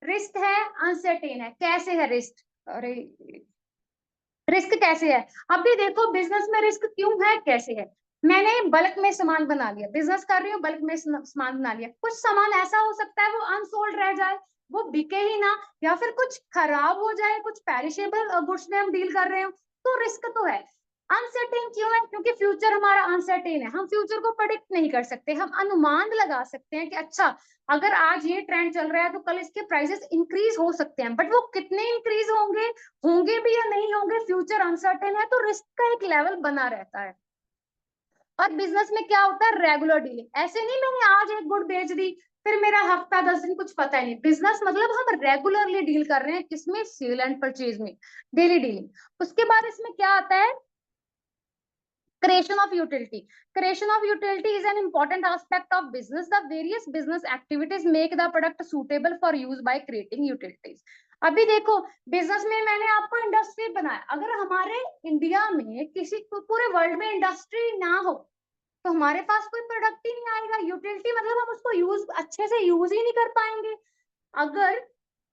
रिस्क है, अनसर्टेन है। कैसे है रिस्क, अरे रिस्क कैसे है, अभी देखो बिजनेस में रिस्क क्यों है, कैसे है। मैंने बल्क में सामान बना लिया, बिजनेस कर रही हूँ, बल्क में सामान बना लिया, कुछ सामान ऐसा हो सकता है वो अनसोल्ड रह जाए, वो बिके ही ना, या फिर कुछ खराब हो जाए, कुछ पेरिशेबल गुड्स में हम डील कर रहे हो, तो रिस्क तो है। अनसर्टेन क्यों है? क्योंकि फ्यूचर हमारा अनसर्टेन है, हम फ्यूचर को प्रेडिक्ट नहीं कर सकते, हम अनुमान लगा सकते हैं कि अच्छा अगर आज ये ट्रेंड चल रहा है तो कल इसके प्राइसेस इंक्रीज हो सकते हैं, बट वो कितने इंक्रीज होंगे, होंगे भी या नहीं होंगे, फ्यूचर अनसर्टेन है, तो रिस्क का एक लेवल बना रहता है। और बिजनेस में क्या होता है, रेगुलर डीलिंग, ऐसे नहीं मैंने आज एक गुड बेच दी फिर मेरा हफ्ता 10 दिन कुछ पता ही नहीं। बिजनेस मतलब हम रेगुलरली डील कर रहे हैं, किसमें, सेल एंड परचेज में, डेली डीलिंग। उसके बाद इसमें क्या आता है, creation of utility. Creation of utility is an important aspect of business. The various business activities make the product suitable for use by creating utilities. अभी देखो बिजनेस में मैंने आपको इंडस्ट्री बनाया, अगर हमारे इंडिया में किसी पूरे वर्ल्ड में इंडस्ट्री ना हो तो हमारे पास कोई प्रोडक्ट ही नहीं आएगा। यूटिलिटी मतलब हम उसको यूज अच्छे से यूज ही नहीं कर पाएंगे। अगर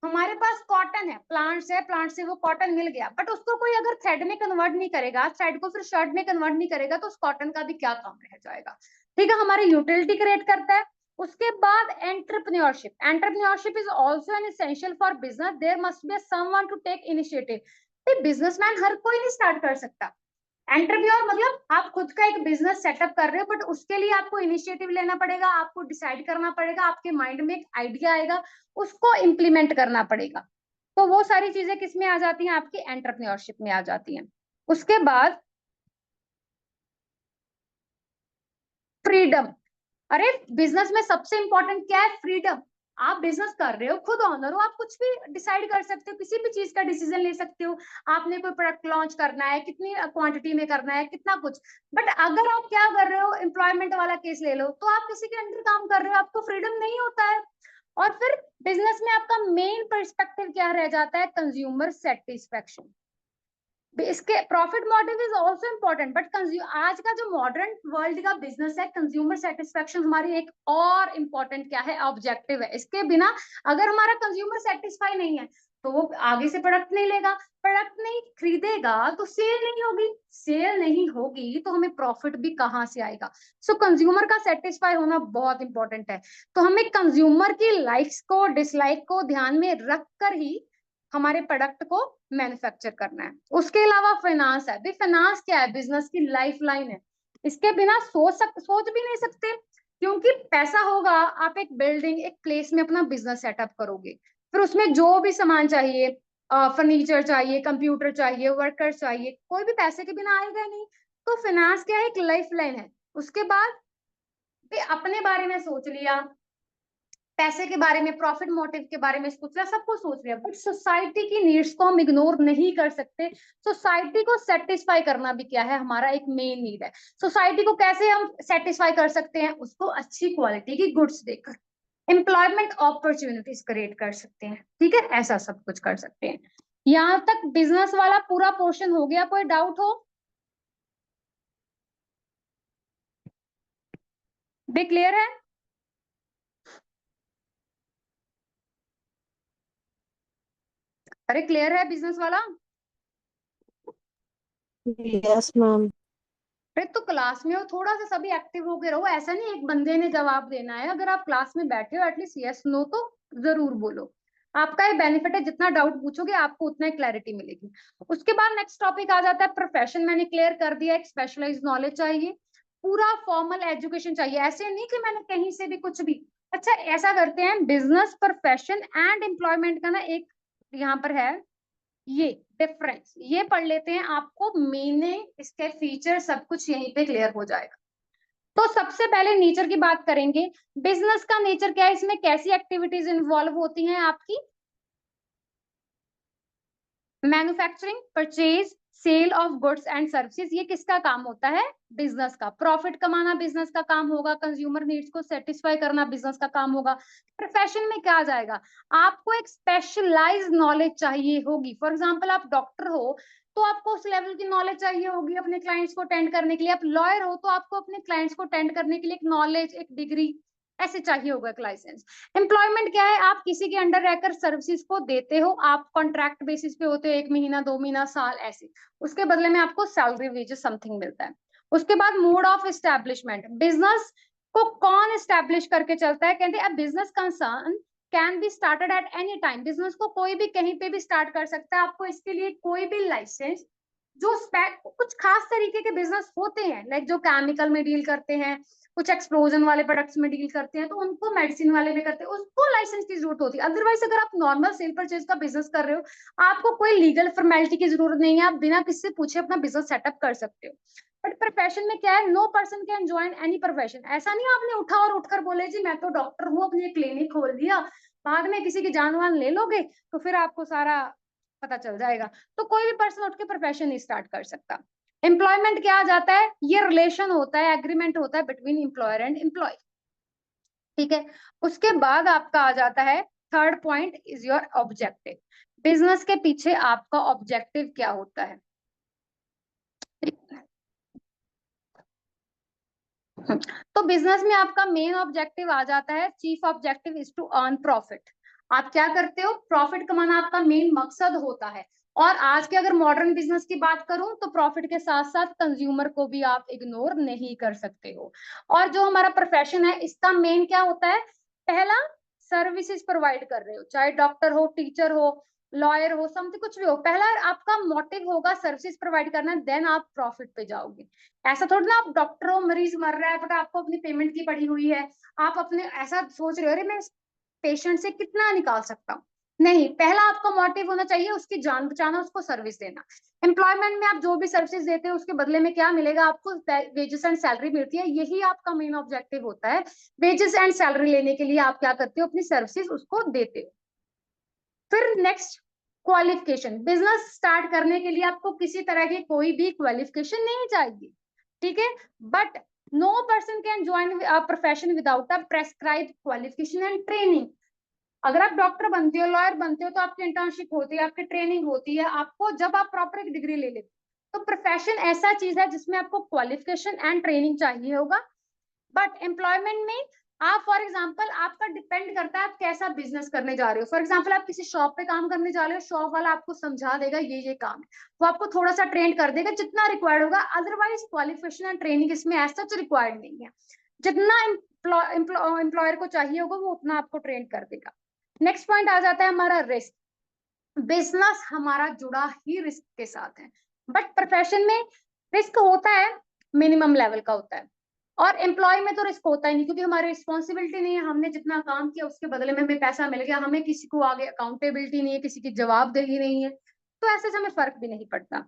हमारे पास कॉटन है, प्लांट से वो कॉटन मिल गया, बट उसको कोई अगर थ्रेड में कन्वर्ट नहीं करेगा, थ्रेड को फिर शर्ट में कन्वर्ट नहीं करेगा, तो उस कॉटन का भी क्या काम रह जाएगा। ठीक है, हमारी यूटिलिटी क्रिएट करता है। उसके बाद entrepreneurship, entrepreneurship is also an essential for business, there must be someone to take initiative. Businessman हर कोई नहीं स्टार्ट कर सकता। एंटरप्रेन्योर मतलब आप खुद का एक बिजनेस सेटअप कर रहे हो, बट उसके लिए आपको इनिशिएटिव लेना पड़ेगा, आपको डिसाइड करना पड़ेगा, आपके माइंड में एक आइडिया आएगा, उसको इम्प्लीमेंट करना पड़ेगा। तो वो सारी चीजें किसमें आ जाती हैं, आपकी एंटरप्रेन्योरशिप में आ जाती हैं। उसके बाद फ्रीडम। अरे बिजनेस में सबसे इंपॉर्टेंट क्या है, फ्रीडम। आप बिजनेस कर रहे हो, खुद ऑनर हो, आप कुछ भी डिसाइड कर सकते हो, किसी भी चीज का डिसीजन ले सकते हो। आपने कोई प्रोडक्ट लॉन्च करना है, कितनी क्वांटिटी में करना है, कितना कुछ। बट अगर आप क्या कर रहे हो, एम्प्लॉयमेंट वाला केस ले लो, तो आप किसी के अंडर काम कर रहे हो, आपको फ्रीडम नहीं होता है। और फिर बिजनेस में आपका मेन पर्सपेक्टिव क्या रह जाता है, कंज्यूमर सेटिस्फेक्शन। इसके profit motive is also important, but आज का जो मॉडर्न वर्ल्ड का बिजनेस है, कंज्यूमर सेटिस्फेक्शन हमारी एक और इम्पोर्टेंट क्या है, ऑब्जेक्टिव है। इसके बिना अगर हमारा कंज्यूमर सेटिस्फाई नहीं है तो वो आगे से प्रोडक्ट नहीं लेगा, प्रोडक्ट नहीं खरीदेगा तो सेल नहीं होगी, सेल नहीं होगी तो हमें प्रॉफिट भी कहाँ से आएगा। सो कंज्यूमर का सेटिस्फाई होना बहुत इंपॉर्टेंट है। तो हमें कंज्यूमर की लाइक्स को, डिसलाइक को ध्यान में रख कर ही हमारे प्रोडक्ट को मैन्युफैक्चर करना है। उसके अलावा फाइनेंस है, भी फाइनेंस क्या है, बिजनेस की लाइफ लाइन है। इसके बिना सोच भी नहीं सकते, क्योंकि पैसा होगा आप एक बिल्डिंग, एक प्लेस में अपना बिजनेस सेटअप करोगे, फिर उसमें जो भी सामान चाहिए, फर्नीचर चाहिए, कंप्यूटर चाहिए, वर्कर चाहिए, कोई भी पैसे के बिना आएगा नहीं। तो फाइनेंस क्या है, एक लाइफ लाइन है। उसके बाद भी अपने बारे में सोच लिया, पैसे के बारे में, प्रॉफिट मोटिव के बारे में सोच लिया, सब कुछ सोच लिया, बट सोसाइटी की नीड्स को हम इग्नोर नहीं कर सकते। सोसाइटी को सेटिस्फाई करना भी क्या है, हमारा एक मेन नीड है। सोसाइटी को कैसे हम सेटिस्फाई कर सकते हैं, उसको अच्छी क्वालिटी की गुड्स देकर एम्प्लॉयमेंट अपॉर्चुनिटीज क्रिएट कर सकते हैं। ठीक है, ऐसा सब कुछ कर सकते हैं। यहाँ तक बिजनेस वाला पूरा पोर्शन हो गया, कोई डाउट हो, भी क्लियर है? अरे क्लियर है बिजनेस वाला? Yes ma'am. अरे तो क्लास में हो, थोड़ा सा सभी एक्टिव होके रहो, ऐसा नहीं एक बंदे ने जवाब देना है। अगर आप क्लास में बैठे हो एटलीस्ट यस नो तो जरूर बोलो। आपका ये बेनिफिट है, जितना डाउट पूछोगे आपको उतना ही क्लैरिटी मिलेगी। उसके बाद नेक्स्ट टॉपिक आ जाता है प्रोफेशन। मैंने क्लियर कर दिया, एक स्पेशलाइज्ड नॉलेज चाहिए, पूरा फॉर्मल एजुकेशन चाहिए। ऐसे नहीं कि मैंने कहीं से भी कुछ भी। अच्छा ऐसा करते हैं, बिजनेस, प्रोफेशन एंड एम्प्लॉयमेंट का ना एक यहाँ पर है ये डिफरेंस, ये पढ़ लेते हैं, आपको मीनिंग, इसके फीचर सब कुछ यहीं पे क्लियर हो जाएगा। तो सबसे पहले नेचर की बात करेंगे। बिजनेस का नेचर क्या है, इसमें कैसी एक्टिविटीज इन्वॉल्व होती हैं आपकी, manufacturing, purchase, sale of goods and services, ये किसका काम होता है, बिजनेस का। प्रॉफिट कमाना बिजनेस का काम होगा, कंज्यूमर नीड्स को सेटिस्फाई करना बिजनेस का काम होगा। प्रोफेशन में क्या आ जाएगा, आपको एक स्पेशलाइज्ड नॉलेज चाहिए होगी। फॉर एग्जांपल आप डॉक्टर हो तो आपको उस लेवल की नॉलेज चाहिए होगी अपने क्लाइंट्स को अटेंड करने के लिए। आप लॉयर हो तो आपको अपने क्लाइंट्स को अटेंड करने के लिए एक नॉलेज, एक डिग्री ऐसे चाहिए होगा, एक लाइसेंस। एम्प्लॉयमेंट क्या है, आप किसी के अंडर रहकर सर्विसेज को देते हो, आप कॉन्ट्रैक्ट बेसिस पे होते हो, 1 महीना 2 महीना साल ऐसे, उसके बदले में आपको सैलरी वेजेस समथिंग मिलता है। उसके बाद मोड ऑफ एस्टैब्लिशमेंट, बिजनेस को कौन एस्टैब्लिश करके चलता है, कहते हैं a business concern can be started at any time. Business को कोई भी कहीं पे भी स्टार्ट कर सकता है, आपको इसके लिए कोई भी लाइसेंस जो कुछ खास तरीके के बिजनेस होते हैं, लाइक जो केमिकल में डील करते हैं, कुछ एक्सप्लोजन वाले प्रोडक्ट्स में डील करते हैं, तो उनको मेडिसिन वाले में करते हैं, उसको लाइसेंस की जरूरत होती है। अदरवाइज अगर आप नॉर्मल सेल परचेज का बिजनेस कर रहे हो, आपको कोई लीगल फॉर्मेलिटी की जरूरत नहीं है, आप बिना किसी से पूछे अपना बिजनेस सेटअप कर सकते हो। बट प्रोफेशन में क्या है, no person can join any profession. ऐसा नहीं आपने उठा और उठकर बोले जी मैं तो डॉक्टर हूँ, अपनी क्लिनिक खोल दिया, बाद में किसी की जान वान ले लोगे तो फिर आपको सारा पता चल जाएगा। तो कोई भी पर्सन उठ के प्रोफेशन नहीं स्टार्ट कर सकता। एम्प्लॉयमेंट क्या आ जाता है, ये रिलेशन होता है, एग्रीमेंट होता है बिटवीन एम्प्लॉयर एंड एम्प्लॉय। ठीक है, उसके बाद आपका आ जाता है third point is your objective. Business के पीछे आपका ऑब्जेक्टिव क्या होता है। तो बिजनेस में आपका मेन ऑब्जेक्टिव आ जाता है, chief objective is to earn profit. आप क्या करते हो, प्रॉफिट कमाना आपका मेन मकसद होता है। और आज के अगर मॉडर्न बिजनेस की बात करूं तो प्रॉफिट के साथ साथ कंज्यूमर को भी आप इग्नोर नहीं कर सकते हो। और जो हमारा प्रोफेशन है इसका मेन क्या होता है, पहला सर्विसेज प्रोवाइड कर रहे हो, चाहे डॉक्टर हो, टीचर हो, लॉयर हो, समथिंग कुछ भी हो, पहला आपका मोटिव होगा सर्विसेज प्रोवाइड करना, देन आप प्रॉफिट पे जाओगे। ऐसा थोड़ा ना आप डॉक्टर हो, मरीज मर रहा है बट आपको अपनी पेमेंट की पड़ी हुई है, आप अपने ऐसा सोच रहे हो अरे मैं पेशेंट से कितना निकाल सकता हूँ। नहीं, पहला आपका मोटिव होना चाहिए उसकी जान बचाना, उसको सर्विस देना। एम्प्लॉयमेंट में आप जो भी सर्विसेज देते हो उसके बदले में क्या मिलेगा आपको, वेजेस एंड सैलरी मिलती है, यही आपका मेन ऑब्जेक्टिव होता है। वेजेस एंड सैलरी लेने के लिए आप क्या करते हो, अपनी सर्विसेज उसको देते हो। फिर नेक्स्ट, क्वालिफिकेशन। बिजनेस स्टार्ट करने के लिए आपको किसी तरह की कोई भी क्वालिफिकेशन नहीं चाहिए, ठीक है। But no person can join profession without a prescribe qualification and training. अगर आप डॉक्टर बनते हो, लॉयर बनते हो, तो आपकी इंटर्नशिप होती है, आपकी ट्रेनिंग होती है, आपको जब आप प्रॉपर एक डिग्री ले लेते हो। तो प्रोफेशन ऐसा चीज है जिसमें आपको क्वालिफिकेशन एंड ट्रेनिंग चाहिए होगा। बट एम्प्लॉयमेंट में आप फॉर एग्जाम्पल, आपका डिपेंड करता है आप कैसा बिजनेस करने जा रहे हो। फॉर एग्जाम्पल आप किसी शॉप पे काम करने जा रहे हो, शॉप वाला आपको समझा देगा ये काम है, वो आपको थोड़ा सा ट्रेन कर देगा जितना रिक्वायर्ड होगा। अदरवाइज क्वालिफिकेशन एंड ट्रेनिंग इसमें ऐसा सच रिक्वायर्ड नहीं है, जितना एम्प्लॉयर को चाहिए होगा वो उतना आपको ट्रेन कर देगा। नेक्स्ट पॉइंट आ जाता है हमारा रिस्क। बिजनेस हमारा जुड़ा ही रिस्क के साथ है, बट प्रोफेशन में रिस्क होता है, मिनिमम लेवल का होता है। और एम्प्लॉय में तो रिस्क होता ही नहीं, क्योंकि हमारी रिस्पॉन्सिबिलिटी नहीं है, हमने जितना काम किया उसके बदले में हमें पैसा मिल गया, हमें किसी को आगे अकाउंटेबिलिटी नहीं है, किसी की जवाबदेही नहीं है, तो ऐसे से हमें फर्क भी नहीं पड़ता।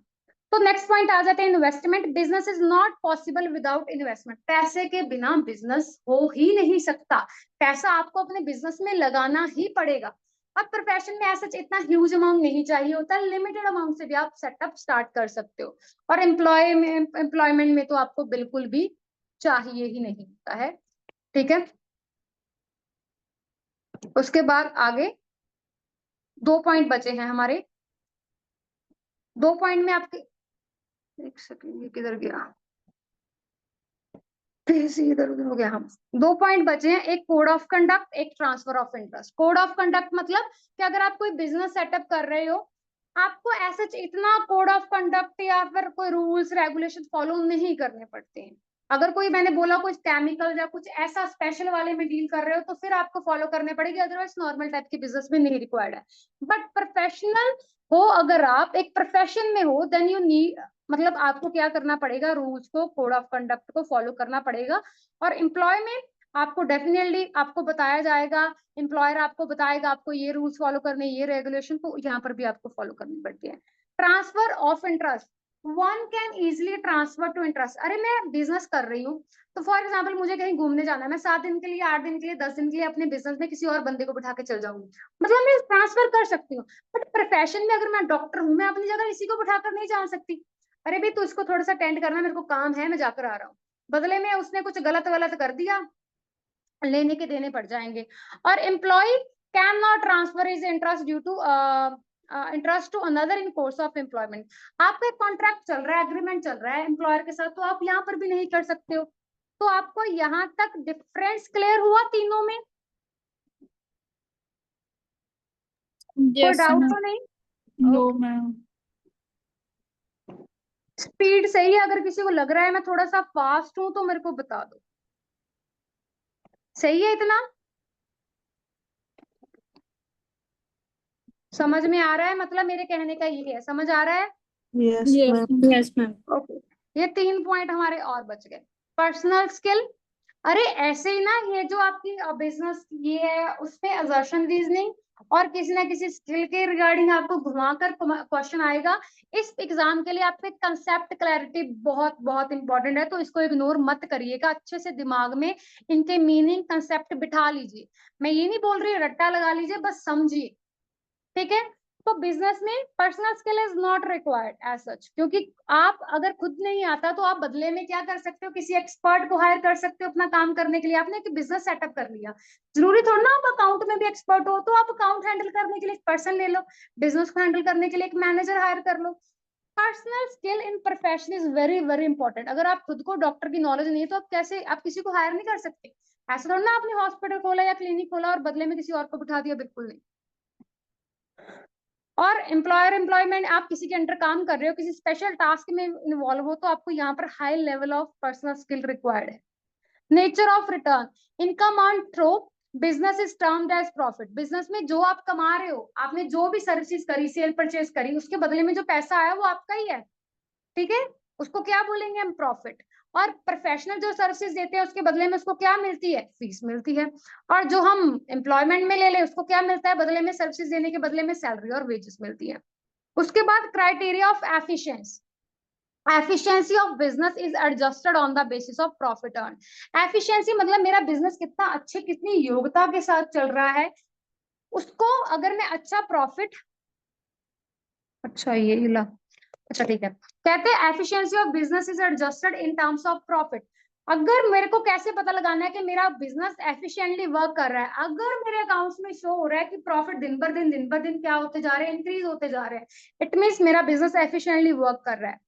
तो नेक्स्ट पॉइंट आ जाते हैं investment. Business is not possible without investment. पैसे के बिना बिजनेस हो ही नहीं सकता, पैसा आपको अपने बिजनेस में लगाना ही पड़ेगा। अब प्रोफेशन में ऐसा इतना ह्यूज अमाउंट नहीं चाहिए होता, लिमिटेड अमाउंट से भी आप सेटअप स्टार्ट कर सकते हो। और एम्प्लॉयमेंट में तो आपको बिल्कुल भी चाहिए ही नहीं होता है, ठीक है। उसके बाद आगे 2 पॉइंट बचे हैं हमारे। 2 पॉइंट में आपके, एक सेकंड ये किधर गया, इधर उधर हो गया। हम 2 पॉइंट बचे हैं, एक कोड ऑफ कंडक्ट, एक transfer of interest. Code of conduct मतलब कि अगर आप कोई बिजनेस सेटअप कर रहे हो, आपको ऐसा इतना कोड ऑफ कंडक्ट या फिर कोई रूल्स रेगुलेशन फॉलो नहीं करने पड़ते हैं। अगर कोई, मैंने बोला कुछ केमिकल या कुछ ऐसा स्पेशल वाले में डील कर रहे हो तो फिर आपको फॉलो करने पड़ेगी, अदरवाइज नॉर्मल टाइप के बिजनेस में नहीं रिक्वायर्ड है। बट प्रोफेशनल हो, अगर आप एक प्रोफेशन में हो, देन यू नीड, मतलब आपको क्या करना पड़ेगा, रूल्स को, कोड ऑफ कंडक्ट को फॉलो करना पड़ेगा। और एम्प्लॉय में आपको डेफिनेटली आपको बताया जाएगा, एम्प्लॉयर आपको बताएगा आपको ये रूल्स फॉलो करने, ये रेगुलेशन, तो यहाँ पर भी आपको फॉलो करनी पड़ती है। Transfer of interest, one can easily transfer to interest. अरे मैं बिजनेस कर रही हूँ, तो फॉर एग्जाम्पल मुझे कहीं घूमने जाना है, मैं 7 दिन के लिए, 8 दिन के लिए, 10 दिन के लिए अपने बिजनेस में किसी और बंदे को बिठा के चल जाऊंगी, मतलब मैं ट्रांसफर कर सकती हूँ। बट प्रोफेशन में अगर मैं डॉक्टर हूँ, मैं अपनी जगह किसी को बिठाकर नहीं जा सकती। अरे भाई तू इसको थोड़ा सा अटेंड करना, मेरे को काम है, मैं जाकर आ रहा हूँ, बदले में उसने कुछ गलत गलत कर दिया, लेने के देने पड़ जाएंगे। और employ can not transfer is interest due to interest to another in course of employment. आपका एक कॉन्ट्रैक्ट चल रहा है, एग्रीमेंट चल रहा है एम्प्लॉयर के साथ, तो आप यहाँ पर भी नहीं कर सकते हो। तो आपको यहाँ तक डिफरेंस क्लियर हुआ तीनों में, कोई यस डाउट मैम। तो नहीं। No okay, ma'am. स्पीड सही है, अगर किसी को लग रहा है मैं थोड़ा सा फास्ट हूं तो मेरे को बता दो। सही है इतना, समझ में आ रहा है, मतलब मेरे कहने का ये है, समझ आ रहा है। Yes Yes, ma'am. yes, ma'am. Okay, ये 3 पॉइंट हमारे और बच गए। पर्सनल स्किल, अरे ऐसे ही ना, ये जो आपकी बिजनेस ये है उसमें असर्शन रीजनिंग और किसी ना किसी स्किल के रिगार्डिंग आपको घुमाकर क्वेश्चन आएगा। इस एग्जाम के लिए आपके कंसेप्ट क्लैरिटी बहुत बहुत इंपॉर्टेंट है, तो इसको इग्नोर मत करिएगा, अच्छे से दिमाग में इनके मीनिंग कंसेप्ट बिठा लीजिए। मैं ये नहीं बोल रही रट्टा लगा लीजिए, बस समझिए, ठीक है। तो बिजनेस में personal skill is not required as such, क्योंकि आप अगर खुद नहीं आता तो आप बदले में क्या कर सकते हो, किसी एक्सपर्ट को हायर कर सकते हो अपना काम करने के लिए। आपने एक बिजनेस सेटअप कर लिया, जरूरी थोड़ा ना आप अकाउंट में भी एक्सपर्ट हो, तो आप अकाउंट हैंडल करने के लिए एक पर्सन ले लो, बिजनेस को हैंडल करने के लिए एक मैनेजर हायर कर लो। Personal skill in profession is very very important. अगर आप खुद को डॉक्टर की नॉलेज नहीं है तो आप कैसे, आप किसी को हायर नहीं कर सकते। ऐसा थोड़ा ना आपने हॉस्पिटल खोला या क्लिनिक खोला और बदले में किसी और को बिठा दिया, बिल्कुल नहीं। और एम्प्लॉयर एम्प्लॉयमेंट, आप किसी के अंडर काम कर रहे हो, किसी स्पेशल टास्क में इन्वॉल्व हो, तो आपको यहाँ पर high level of personal skill required है। Nature of return, income earn through business is termed as profit. Business में जो आप कमा रहे हो, आपने जो भी सर्विसेज करी, सेल परचेज करी, उसके बदले में जो पैसा आया वो आपका ही है, ठीक है, उसको क्या बोलेंगे हम, प्रॉफिट। और प्रोफेशनल जो सर्विसेज देते हैं उसके बदले में उसको क्या मिलती है, फीस मिलती है। और जो हम एम्प्लॉयमेंट में ले ले उसको क्या मिलता है बदले में, सर्विसेज देने के बदले में सैलरी और वेजेस मिलती है। उसके बाद criteria of efficiency, efficiency of business is adjusted on the basis of profit earn. Efficiency मतलब मेरा बिजनेस कितना अच्छे, कितनी योग्यता के साथ चल रहा है, उसको अगर मैं अच्छा प्रॉफिट, अच्छा ये हिला, अच्छा ठीक है, कहते हैं efficiency of business is adjusted in terms of profit. अगर मेरे को कैसे पता लगाना है कि मेरा बिजनेस एफिशिएंटली वर्क कर रहा है, अगर मेरे अकाउंट्स में शो हो रहा है कि प्रॉफिट दिन बर दिन क्या होते जा रहे हैं, इंक्रीज होते जा रहे हैं, इट मींस मेरा बिजनेस एफिशिएंटली वर्क कर रहा है।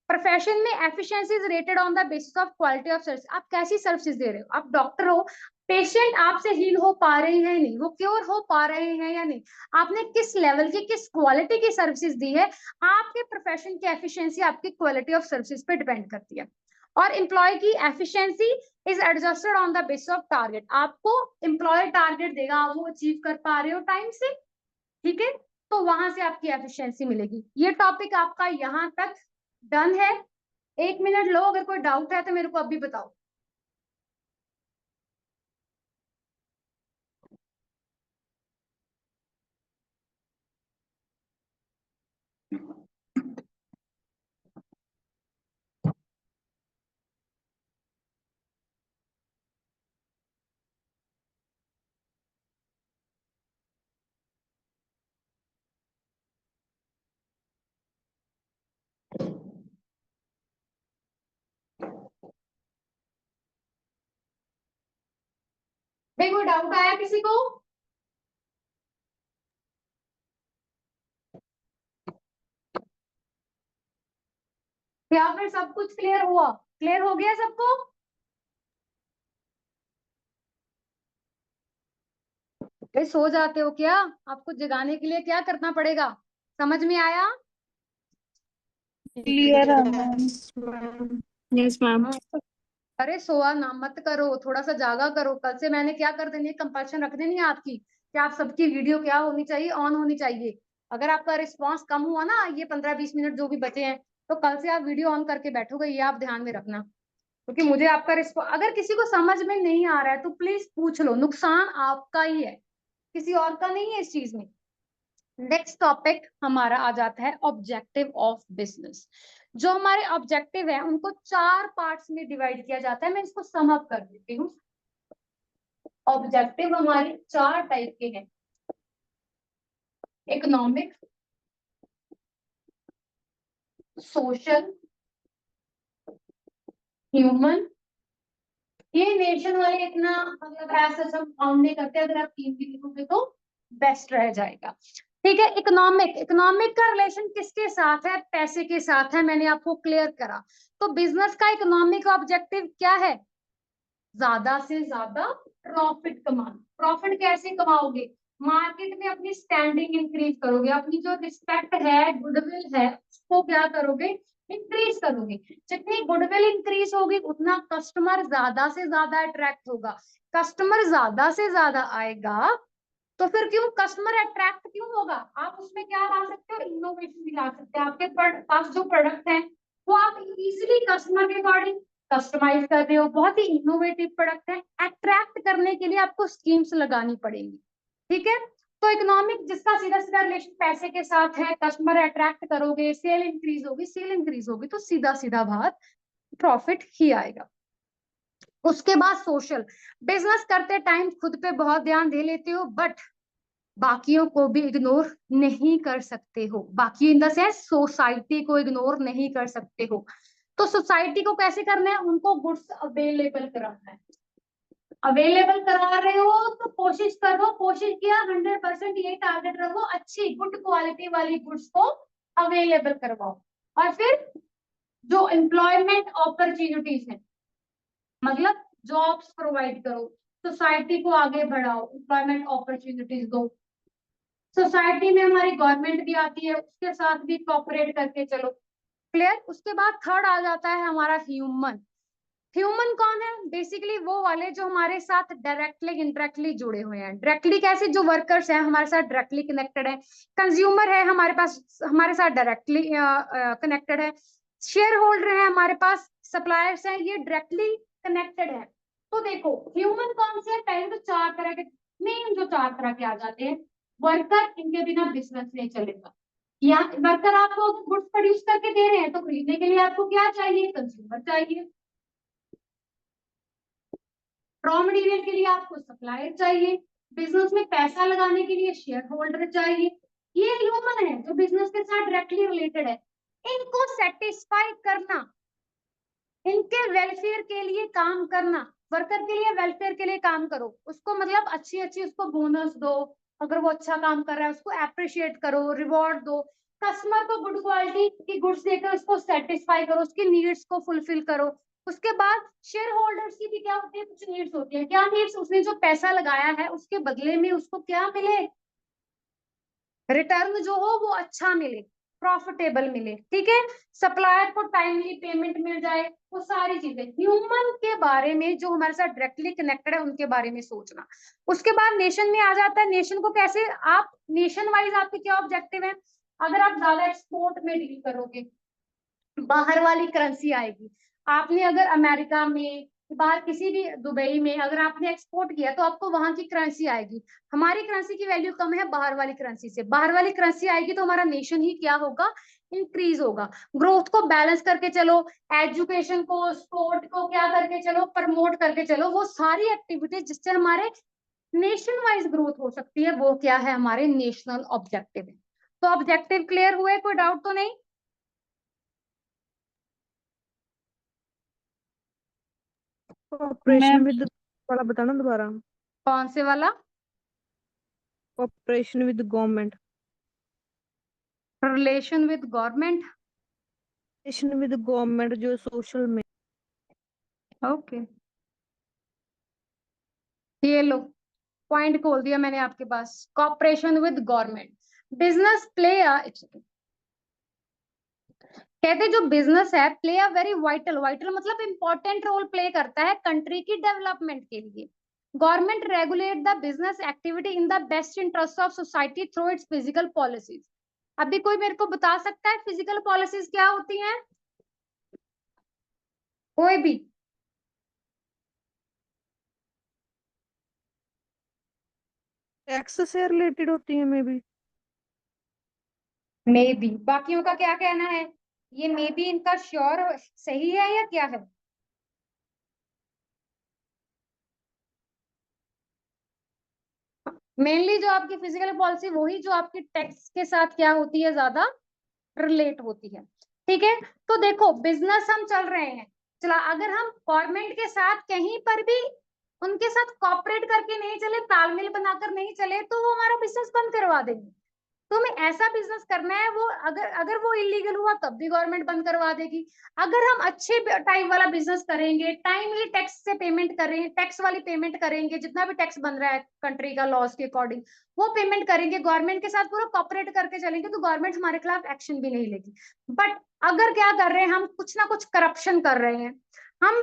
प्रोफेशन में efficiency is rated on the basis of quality of service. आप कैसी सर्विसेज दे रहे हो, आप डॉक्टर हो, पेशेंट आपसे हील हो पा रहे हैं नहीं, वो क्योर हो पा रहे हैं या नहीं, आपने किस लेवल की, किस क्वालिटी की सर्विसेज दी है, आपके प्रोफेशन की एफिशिएंसी आपकी क्वालिटी ऑफ सर्विसेज पे डिपेंड करती है। और एम्प्लॉय की efficiency is adjusted on the basis of target. आपको एम्प्लॉय टारगेट देगा, आप वो अचीव कर पा रहे हो टाइम से, ठीक है, तो वहां से आपकी एफिशिएंसी मिलेगी। ये टॉपिक आपका यहाँ तक डन है। 1 मिनट लो, अगर कोई डाउट है तो मेरे को अभी बताओ। भाई कोई डाउट आया किसी को? या फिर सब कुछ क्लियर हुआ, क्लियर हो गया सबको? भाई सो जाते हो क्या? आपको जगाने के लिए क्या करना पड़ेगा, समझ में आया? Clear, ma'am. Yes ma'am. Yes, ma'am. हाँ, अरे सोआ ना मत करो, थोड़ा सा जागा करो। कल से मैंने क्या कर देनी है, कंपल्शन रख देनी है आपकी कि आप सबकी वीडियो क्या होनी चाहिए, ऑन होनी चाहिए। अगर आपका रिस्पांस कम हुआ ना, ये 15-20 मिनट जो भी बचे हैं, तो कल से आप वीडियो ऑन करके बैठोगे, ये आप ध्यान में रखना। क्योंकि मुझे आपका रिस्पांस, अगर किसी को समझ में नहीं आ रहा है तो प्लीज पूछ लो, नुकसान आपका ही है, किसी और का नहीं है इस चीज में। नेक्स्ट टॉपिक हमारा आ जाता है ऑब्जेक्टिव ऑफ बिजनेस। जो हमारे ऑब्जेक्टिव है उनको 4 पार्ट्स में डिवाइड किया जाता है, मैं इसको सम अप कर देती हूँ। ऑब्जेक्टिव हमारे 4 टाइप के हैं, इकोनॉमिक, सोशल, ह्यूमन। ये नेशन वाले इतना मतलब ऐसा सब काउंट नहीं करते, अगर आप 3 भी लिखोगे तो बेस्ट रह जाएगा, ठीक है। इकोनॉमिक, इकोनॉमिक का रिलेशन किसके साथ है, पैसे के साथ है, मैंने आपको क्लियर करा। तो बिजनेस का इकोनॉमिक ऑब्जेक्टिव क्या है, ज्यादा से ज्यादा प्रॉफिट कमाना। प्रॉफिट कैसे कमाओगे, मार्केट में अपनी स्टैंडिंग इंक्रीज करोगे, अपनी जो रिस्पेक्ट है, गुडविल है, उसको क्या करोगे, इंक्रीज करोगे। जितनी गुडविल इंक्रीज होगी उतना कस्टमर ज्यादा से ज्यादा अट्रैक्ट होगा, कस्टमर ज्यादा से ज्यादा आएगा तो फिर क्यों कस्टमर अट्रैक्ट क्यों होगा? आप उसमें क्या ला सकते हो? इनोवेशन भी ला सकते हैं। आपके पास जो प्रोडक्ट है वो आप इजीली कस्टमर के अकॉर्डिंग कस्टमाइज कर रहे हो, बहुत ही इनोवेटिव प्रोडक्ट है। अट्रैक्ट करने के लिए आपको स्कीम्स लगानी पड़ेंगी, ठीक है। तो इकोनॉमिक जिसका सीधा सीधा रिलेशन पैसे के साथ है, कस्टमर अट्रैक्ट करोगे, सेल इंक्रीज होगी, सेल इंक्रीज होगी तो सीधा सीधा बात प्रॉफिट ही आएगा। उसके बाद सोशल, बिजनेस करते टाइम खुद पे बहुत ध्यान दे लेते हो, बट बाकियों को भी इग्नोर नहीं कर सकते हो। बाकी इन द सेंस सोसाइटी को इग्नोर नहीं कर सकते हो। तो सोसाइटी को कैसे करना है? उनको गुड्स अवेलेबल कराना है। अवेलेबल करा रहे हो तो कोशिश करो, कोशिश किया 100% ये टारगेट रखो, अच्छी गुड क्वालिटी वाली गुड्स को अवेलेबल करवाओ। और फिर जो एम्प्लॉयमेंट अपॉर्चुनिटीज है, मतलब जॉब्स प्रोवाइड करो, सोसाइटी को आगे बढ़ाओ, एम्प्लॉयमेंट अपॉर्चुनिटीज दो। सोसाइटी में हमारी गवर्नमेंट भी आती है, उसके साथ भी कोऑपरेट करके चलो। क्लियर? उसके बाद थर्ड आ जाता है हमारा ह्यूमन। ह्यूमन कौन है? बेसिकली वो वाले जो हमारे साथ डायरेक्टली इंटरेक्टली जुड़े हुए हैं। डायरेक्टली कैसे? जो वर्कर्स हैं हमारे साथ डायरेक्टली कनेक्टेड है, कंज्यूमर है हमारे पास हमारे साथ डायरेक्टली कनेक्टेड है, शेयर होल्डर है हमारे पास, सप्लायर्स हैं, ये डायरेक्टली कनेक्टेड है। तो देखो ह्यूमन कौन से है? पहले तो चार तरह के, मेन जो चार तरह के आ जाते हैं। वर्कर, इनके बिना बिजनेस नहीं चलेगा। या वर्कर आपको गुड्स प्रोड्यूस करके दे रहे हैं तो खरीदने के लिए आपको क्या चाहिए? कंज्यूमर चाहिए। रॉ मटेरियल के लिए आपको सप्लायर चाहिए। बिजनेस में पैसा लगाने के लिए शेयर होल्डर चाहिए। ये ह्यूमन है जो बिजनेस के साथ डायरेक्टली रिलेटेड है। इनको सेटिस्फाई करना, इनके वेलफेयर के लिए काम करना। वर्कर के लिए वेलफेयर के लिए काम करो, उसको मतलब अच्छी अच्छी उसको बोनस दो, अगर वो अच्छा काम कर रहा है उसको अप्रिशिएट करो, रिवॉर्ड दो। कस्टमर को गुड क्वालिटी की गुड्स देकर उसको सेटिस्फाई करो, उसकी नीड्स को फुलफिल करो। उसके बाद शेयर होल्डर्स की भी क्या होती है? कुछ नीड्स होती है। क्या नीड्स? उसने जो पैसा लगाया है उसके बदले में उसको क्या मिले? रिटर्न जो हो वो अच्छा मिले, प्रॉफिटेबल मिले, ठीक है। सप्लायर को टाइमली पेमेंट मिल जाए, वो सारी चीजें ह्यूमन के बारे में जो हमारे साथ डायरेक्टली कनेक्टेड है उनके बारे में सोचना। उसके बाद नेशन में आ जाता है। नेशन को कैसे आप नेशन वाइज आपके क्या ऑब्जेक्टिव है? अगर आप ज्यादा एक्सपोर्ट में डील करोगे, बाहर वाली करेंसी आएगी। आपने अगर अमेरिका में, बाहर किसी भी दुबई में अगर आपने एक्सपोर्ट किया तो आपको वहां की करेंसी आएगी। हमारी करेंसी की वैल्यू कम है बाहर वाली करेंसी से, बाहर वाली करेंसी आएगी तो हमारा नेशन ही क्या होगा? इंक्रीज होगा। ग्रोथ को बैलेंस करके चलो, एजुकेशन को स्पोर्ट को क्या करके चलो? प्रमोट करके चलो। वो सारी एक्टिविटीज जिससे हमारे नेशन वाइज ग्रोथ हो सकती है, वो क्या है? हमारे नेशनल ऑब्जेक्टिव है। तो ऑब्जेक्टिव क्लियर हुए? कोई डाउट तो नहीं? ऑपरेशन मैम विद वाला बताना दोबारा। कौन से वाला? Operation with government. Relation with government. Operation with government जो सोशल में। ओके, ये लो पॉइंट खोल दिया मैंने आपके पास। Cooperation with government, business play कहते जो बिजनेस है play a very vital, vital मतलब इंपॉर्टेंट रोल प्ले करता है कंट्री की डेवलपमेंट के लिए। Government regulate the business activity in the best interest of society through its physical policies. अभी कोई मेरे को बता सकता है फिजिकल पॉलिसीज क्या होती हैं? कोई भी? टैक्स से रिलेटेड होती है मे बी। मे बी, बाकियों का क्या कहना है? ये मे बी इनका श्योर सही है या क्या है? मेनली जो आपकी फिजिकल पॉलिसी वही जो आपकी टैक्स के साथ क्या होती है? ज्यादा रिलेट होती है, ठीक है। तो देखो बिजनेस हम चल रहे हैं, चला अगर हम गवर्नमेंट के साथ कहीं पर भी उनके साथ कॉपरेट करके नहीं चले, तालमेल बनाकर नहीं चले, तो वो हमारा बिजनेस बंद करवा देंगे। तो हमें ऐसा बिजनेस करना है, वो अगर अगर वो इलीगल हुआ तब भी गवर्नमेंट बंद करवा देगी। अगर हम अच्छे टाइप वाला बिजनेस करेंगे, टाइमली टैक्स से पेमेंट करें, टैक्स वाली पेमेंट करेंगे, जितना भी टैक्स बन रहा है कंट्री का लॉस के अकॉर्डिंग वो पेमेंट करेंगे, गवर्नमेंट के साथ पूरा कॉपरेट करके चलेंगे, तो गवर्नमेंट हमारे खिलाफ एक्शन भी नहीं लेगी। बट अगर क्या कर रहे हैं हम? कुछ ना कुछ करप्शन कर रहे हैं, हम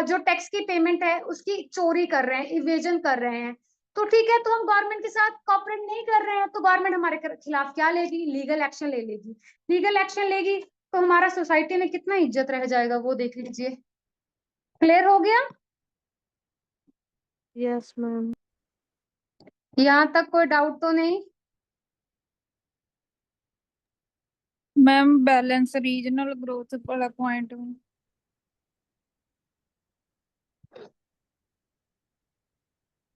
जो टैक्स की पेमेंट है उसकी चोरी कर रहे हैं, इवेजन कर रहे हैं, तो ठीक है, तो हम गवर्नमेंट के साथ कॉपरेट नहीं कर रहे हैं, तो गवर्नमेंट हमारे खिलाफ क्या लेगी? लीगल एक्शन ले लेगी। लीगल एक्शन लेगी तो हमारा सोसाइटी में कितना इज्जत रह जाएगा, वो देख लीजिए। क्लियर हो गया? Yes ma'am. यहाँ तक कोई डाउट तो नहीं? मैम बैलेंस रीजनल ग्रोथ वाला पॉइंट में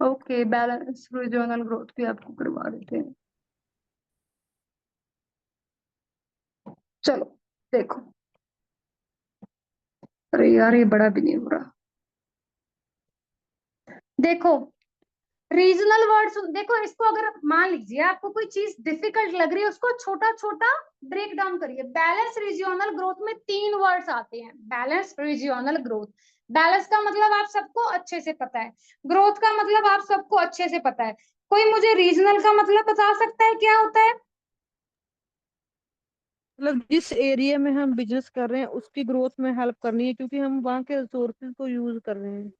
ओके, बैलेंस रीजनल ग्रोथ भी आपको करवा देते हैं। चलो देखो, अरे यार ये बड़ा भी नहीं हो रहा। देखो रीजनल वर्ड्स, देखो इसको अगर मान लीजिए आपको कोई चीज डिफिकल्ट लग रही है, उसको छोटा छोटा ब्रेक डाउन करिए। बैलेंस रीजियोनल ग्रोथ में 3 वर्ड्स आते हैं। बैलेंस रीजियोनल ग्रोथ, बैलेंस का मतलब आप सबको अच्छे से पता है, ग्रोथ का मतलब आप सबको अच्छे से पता है। कोई मुझे रीजनल का मतलब बता सकता है क्या होता है? मतलब जिस एरिया में हम बिजनेस कर रहे हैं उसकी ग्रोथ में हेल्प करनी है, क्योंकि हम वहाँ के रिसोर्सेज को यूज कर रहे हैं।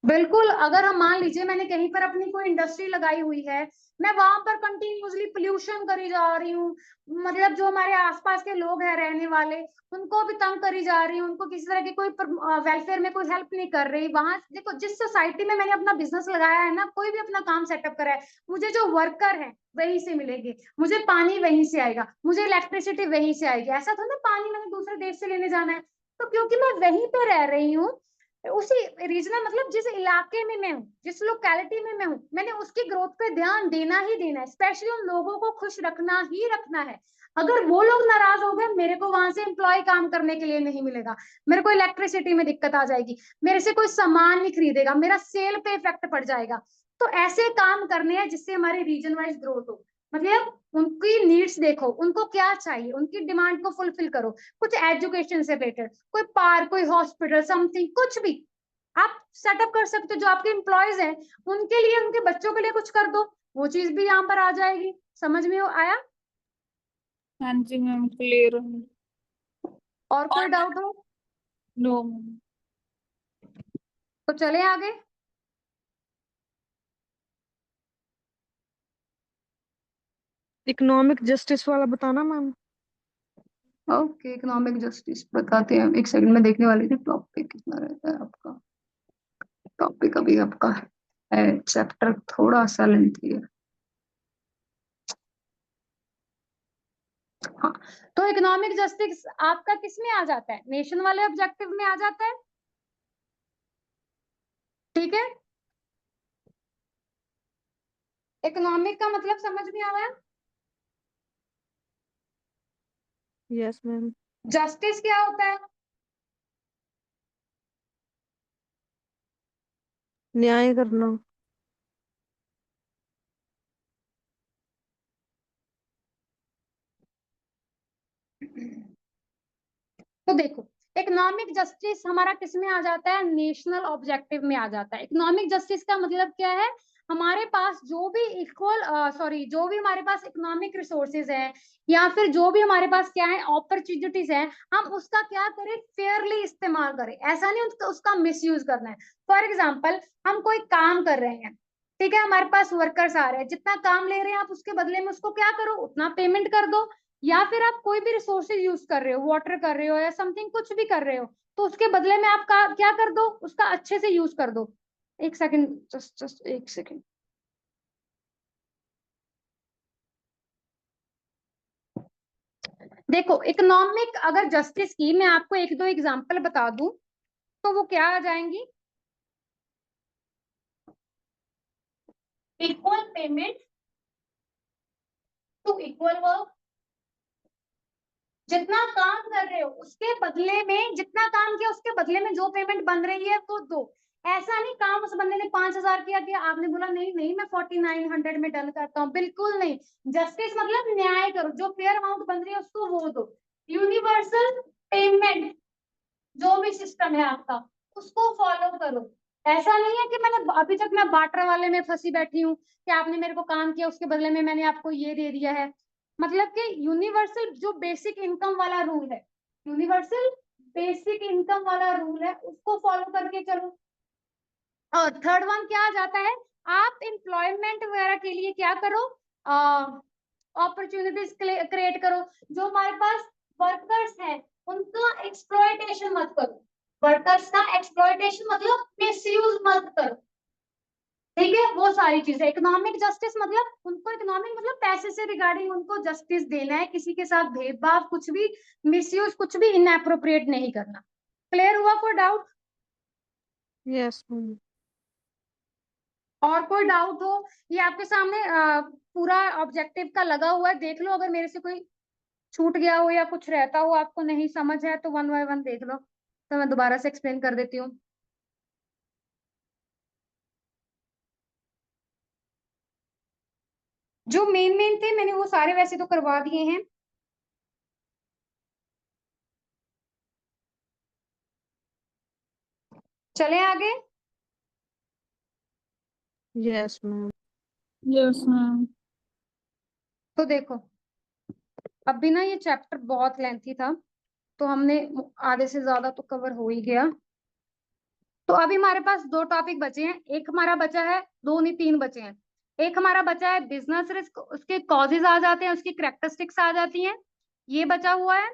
बिल्कुल, अगर हम मान लीजिए मैंने कहीं पर अपनी कोई इंडस्ट्री लगाई हुई है, मैं वहां पर कंटिन्यूअसली पोल्यूशन करी जा रही हूँ, मतलब जो हमारे आसपास के लोग हैं रहने वाले, उनको भी तंग करी जा रही हूँ, उनको किसी तरह की कोई वेलफेयर में कोई हेल्प नहीं कर रही। वहां देखो, जिस सोसाइटी में मैंने अपना बिजनेस लगाया है ना, कोई भी अपना काम सेटअप करा है, मुझे जो वर्कर है वहीं से मिलेंगे, मुझे पानी वहीं से आएगा, मुझे इलेक्ट्रिसिटी वहीं से आएगी। ऐसा तो ना पानी मैंने दूसरे देश से लेने जाना है। तो क्योंकि मैं वहीं पे रह रही हूँ, उसी रीजनल मतलब जिस इलाके में मैं हूँ, जिस लोकेलिटी में मैं हूँ, मैंने उसकी ग्रोथ पे ध्यान देना ही देना है। स्पेशली उन लोगों को खुश रखना ही रखना है। अगर वो लोग नाराज हो गए, मेरे को वहां से एम्प्लॉय काम करने के लिए नहीं मिलेगा, मेरे को इलेक्ट्रिसिटी में दिक्कत आ जाएगी, मेरे से कोई सामान नहीं खरीदेगा, मेरा सेल पे इफेक्ट पड़ जाएगा। तो ऐसे काम करने हैं जिससे हमारी रीजन वाइज ग्रोथ हो। मतलब उनकी नीड्स देखो, उनको क्या चाहिए, उनकी डिमांड को फुलफिल करो। कुछ एजुकेशन से रिलेटेड, कोई पार्क, कोई हॉस्पिटल, समथिंग, कुछ भी आप सेटअप कर सकते हो। जो आपके एम्प्लॉयज हैं उनके लिए, उनके बच्चों के लिए कुछ कर दो, वो चीज भी यहाँ पर आ जाएगी। समझ में आया? हाँ जी मैम क्लियर है। और कोई डाउट हो नो मैम। तो चले आगे। इकोनॉमिक जस्टिस वाला बताना मैम। ओके, इकोनॉमिक जस्टिस बताते हैं, एक सेकंड में देखने वाली थी टॉपिक कितना रहता है आपका। टॉपिक अभी आपका है, चैप्टर थोड़ा सा लेंथी है। हाँ, तो इकोनॉमिक जस्टिस आपका किस में आ जाता है? नेशन वाले ऑब्जेक्टिव में आ जाता है। ठीक है, इकोनॉमिक का मतलब समझ में आ रहा है? Yes ma'am. जस्टिस क्या होता है? न्याय करना। तो देखो, इकोनॉमिक जस्टिस हमारा किस में आ जाता है? नेशनल ऑब्जेक्टिव में आ जाता है। इकोनॉमिक जस्टिस का मतलब क्या है? हमारे पास जो भी जो भी हमारे पास इकोनॉमिक रिसोर्सेज है, या फिर जो भी हमारे पास क्या है अपॉर्चुनिटीज है, हम उसका क्या करें? फेयरली इस्तेमाल करें। ऐसा नहीं उसका मिस यूज करना है। फॉर एग्जाम्पल, हम कोई काम कर रहे हैं, ठीक है, हमारे पास वर्कर्स आ रहे हैं, जितना काम ले रहे हैं आप उसके बदले में उसको क्या करो? उतना पेमेंट कर दो। या फिर आप कोई भी रिसोर्सेज यूज कर रहे हो, वाटर कर रहे हो या समथिंग कुछ भी कर रहे हो, तो उसके बदले में आप क्या कर दो? उसका अच्छे से यूज कर दो। एक सेकंड, जस्ट एक सेकंड। देखो, इकोनॉमिक अगर जस्टिस की मैं आपको एक दो एग्जांपल बता दूं तो वो क्या आ जाएंगी? Equal payment to equal work. जितना काम कर रहे हो उसके बदले में, जितना काम किया उसके बदले में जो पेमेंट बन रही है वो दो। ऐसा नहीं काम उस बंदे ने 5,000 किया आपने बोला नहीं नहीं मैं 4900 में डन करता हूँ, बिल्कुल नहीं। जस्टिस मतलब न्याय करो, जो फेयर अमाउंट बन रही है उसको वो दो। यूनिवर्सल पेमेंट जो भी सिस्टम है आपका, उसको फॉलो करो। ऐसा नहीं है कि मैंने अभी तक मैं बार्टर वाले में फंसी बैठी हूँ कि आपने मेरे को काम किया उसके बदले में मैंने आपको ये दे दिया है। मतलब कि यूनिवर्सल जो बेसिक इनकम वाला रूल है, यूनिवर्सल बेसिक इनकम वाला रूल है, उसको फॉलो करके चलो। और थर्ड वन क्या आ जाता है? आप एम्प्लॉयमेंट वगैरह के लिए क्या करो, अपॉर्चुनिटीज क्रिएट करो। जो हमारे पास वर्कर्स हैं उनका एक्सप्लॉयटेशन मत करो, वर्कर्स का एक्सप्लॉयटेशन मतलब मिसयूज मत करो, ठीक है। वो सारी चीजें, इकोनॉमिक जस्टिस मतलब उनको, इकोनॉमिक मतलब पैसे से रिगार्डिंग उनको जस्टिस देना है, किसी के साथ भेदभाव, कुछ भी मिसयूज, कुछ भी इनएप्रोप्रिएट नहीं करना। क्लियर हुआ कोई डाउट? Yes ma'am. और कोई डाउट हो? ये आपके सामने पूरा ऑब्जेक्टिव का लगा हुआ है, देख लो, अगर मेरे से कोई छूट गया हो या कुछ रहता हो, आपको नहीं समझ है तो वन बाय वन देख लो, तो मैं दोबारा से एक्सप्लेन कर देती हूँ। जो मेन थे मैंने वो सारे वैसे तो करवा दिए हैं। चले आगे। Yes ma'am. Yes ma'am. तो देखो, अभी ना ये चैप्टर बहुत लेंथी था, तो हमने आधे से ज्यादा तो कवर हो ही गया। तो अभी हमारे पास दो टॉपिक बचे हैं, एक हमारा बचा है, दो नहीं तीन बचे हैं। एक हमारा बचा है बिजनेस रिस्क, उसके कॉजेज आ जाते हैं, उसकी कैरेक्टरिस्टिक्स आ जाती हैं, ये बचा हुआ है।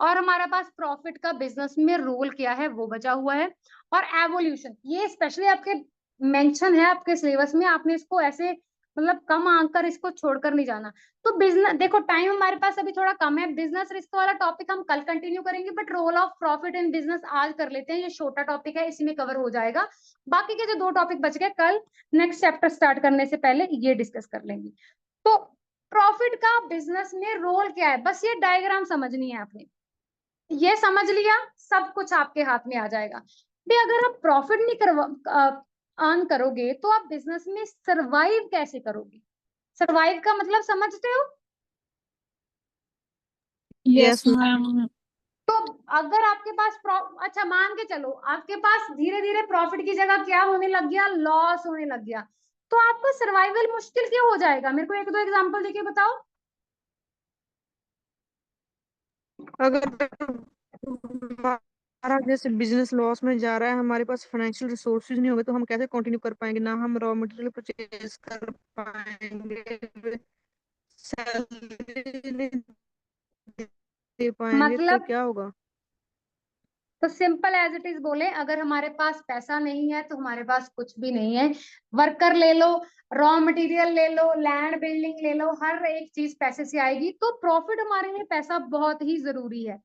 और हमारे पास प्रॉफिट का बिजनेस में रोल क्या है वो बचा हुआ है। और एवोल्यूशन, ये स्पेशली आपके मेंशन है आपके सिलेबस में, आपने इसको ऐसे मतलब कम आंक कर इसको छोड़कर नहीं जाना। तो बिजनेस, देखो टाइम हमारे पास अभी थोड़ा कम है, बिजनेस रिस्क वाला टॉपिक हम कल कंटिन्यू करेंगे, but role of profit in business आज कर लेते हैं, ये छोटा टॉपिक है, इसी में कवर हो जाएगा। बाकी के जो दो टॉपिक बच गए, कल नेक्स्ट चैप्टर स्टार्ट करने से पहले ये डिस्कस कर लेंगे। तो प्रॉफिट का बिजनेस में रोल क्या है, बस ये डायग्राम समझनी है आपने, ये समझ लिया, सब कुछ आपके हाथ में आ जाएगा। भी अगर आप प्रॉफिट नहीं करवा अर्न करोगे तो आप बिजनेस में सरवाइव कैसे करोगे? सरवाइव का मतलब समझते हो? Yes yes ma'am. मैम। तो अगर आपके पास अच्छा मान के चलो आपके पास धीरे धीरे प्रॉफिट की जगह क्या होने लग गया, लॉस होने लग गया, तो आपको सर्वाइवल मुश्किल क्यों हो जाएगा? मेरे को एक दो एग्जांपल देके बताओ। अगर हमारा जैसे बिजनेस लॉस में जा रहा है, हमारे पास फाइनेंशियल रिसोर्सेज नहीं होंगे, तो हम कैसे कंटिन्यू कर पाएंगे? ना हम रॉ मटेरियल परचेज कर पाएंगे, सैलरी नहीं दे पाएंगे, तो मतलब क्या होगा? तो सिंपल एज इट इज बोले, अगर हमारे पास पैसा नहीं है तो हमारे पास कुछ भी नहीं है। वर्कर ले लो, रॉ मटेरियल ले लो, लैंड बिल्डिंग ले लो, हर एक चीज पैसे से आएगी, तो प्रॉफिट हमारे लिए पैसा बहुत ही जरूरी है।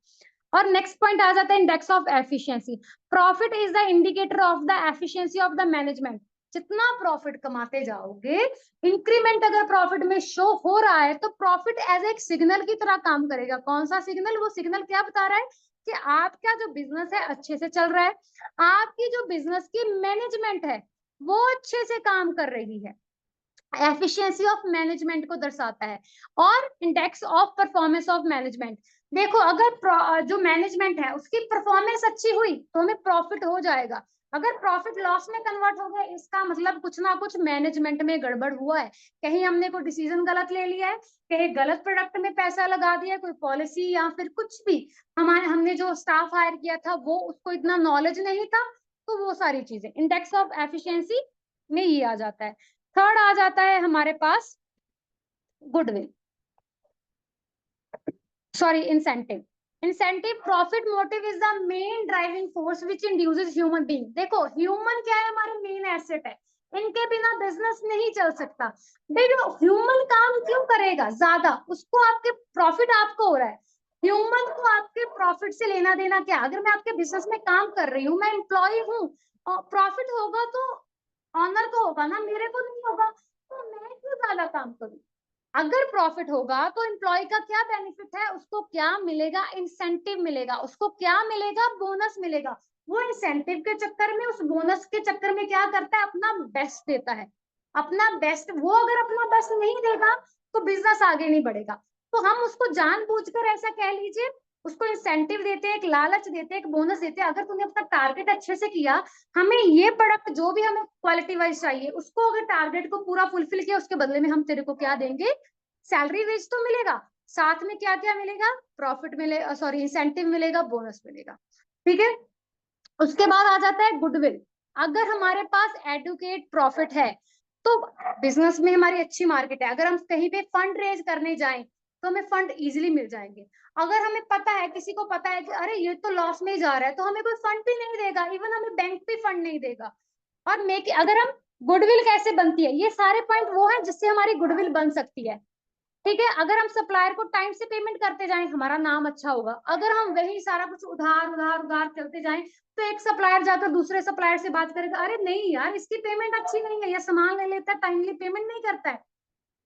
और नेक्स्ट पॉइंट आ जाता है index of efficiency. Profit is the indicator of the efficiency of the management. जितना प्रॉफिट कमाते जाओगे, इंक्रीमेंट अगर प्रॉफिट में शो हो रहा है, तो प्रॉफिट एज एक सिग्नल की तरह काम करेगा। कौन सा सिग्नल? वो सिग्नल क्या बता रहा है कि आपका जो बिजनेस है अच्छे से चल रहा है, आपकी जो बिजनेस की मैनेजमेंट है वो अच्छे से काम कर रही है, एफिशिएंसी ऑफ मैनेजमेंट को दर्शाता है। और index of performance of management, देखो अगर जो मैनेजमेंट है उसकी परफॉर्मेंस अच्छी हुई तो हमें प्रॉफिट हो जाएगा, अगर प्रॉफिट लॉस में कन्वर्ट हो गया इसका मतलब कुछ ना कुछ मैनेजमेंट में गड़बड़ हुआ है, कहीं हमने कोई डिसीजन गलत ले लिया है, कहीं गलत प्रोडक्ट में पैसा लगा दिया, कोई पॉलिसी या फिर कुछ भी, हमने जो स्टाफ हायर किया था वो उसको इतना नॉलेज नहीं था, तो वो सारी चीजें इंडेक्स ऑफ एफिशिएंसी में ये आ जाता है। थर्ड आ जाता है हमारे पास goodwill, sorry incentive. Incentive profit motive is the main driving force which induces human being. देखो ह्यूमन क्या है, हमारे मेन एसेट है, इनके बिना बिजनेस नहीं चल सकता। देखो ह्यूमन काम क्यों करेगा ज्यादा, उसको आपके प्रॉफिट आपको हो रहा है, ह्यूमन को आपके प्रॉफिट से लेना देना क्या? अगर मैं आपके बिजनेस में काम कर रही हूँ, मैं एम्प्लॉय हूँ, और प्रॉफिट होगा तो ऑनर को होगा ना, मेरे को नहीं होगा, तो मैं क्यों ज्यादा काम करूँ? अगर प्रॉफिट होगा तो एम्प्लॉय का क्या बेनिफिट है, उसको क्या मिलेगा? इंसेंटिव मिलेगा, उसको क्या मिलेगा? बोनस मिलेगा। वो इंसेंटिव के चक्कर में, उस बोनस के चक्कर में क्या करता है, अपना बेस्ट देता है, अपना बेस्ट। वो अगर अपना बेस्ट नहीं देगा तो बिजनेस आगे नहीं बढ़ेगा। तो हम उसको जानबूझकर ऐसा कह लीजिए, उसको इंसेंटिव देते हैं, एक लालच देते हैं, एक बोनस देते हैं, अगर तूने अपना टारगेट अच्छे से किया, हमें ये प्रोडक्ट जो भी हमें क्वालिटी वाइज चाहिए, उसको अगर टारगेट को पूरा फुलफिल किया, उसके बदले में हम तेरे को क्या देंगे? सैलरी वेज तो मिलेगा, साथ में क्या क्या मिलेगा? प्रॉफिट मिले, सॉरी इंसेंटिव मिलेगा, बोनस मिलेगा, ठीक है। उसके बाद आ जाता है गुडविल। अगर हमारे पास एडुकेट प्रॉफिट है तो बिजनेस में हमारी अच्छी मार्केट है। अगर हम कहीं पे फंड रेज करने जाएं तो हमें फंड इजीली मिल जाएंगे। अगर हमें पता है, किसी को पता है कि अरे ये तो लॉस में ही जा रहा है, तो हमें कोई फंड भी नहीं देगा, इवन हमें बैंक भी फंड नहीं देगा। और अगर हम गुडविल कैसे बनती है, ये सारे पॉइंट वो है जिससे हमारी गुडविल बन सकती है। ठीक है, अगर हम सप्लायर को टाइम से पेमेंट करते जाएं, हमारा नाम अच्छा होगा। अगर हम वही सारा कुछ उधार उधार उधार चलते जाएं, तो एक सप्लायर जाकर दूसरे सप्लायर से बात करेगा, अरे नहीं यार इसकी पेमेंट अच्छी नहीं है, या सामान ले लेता है टाइमली पेमेंट नहीं करता है,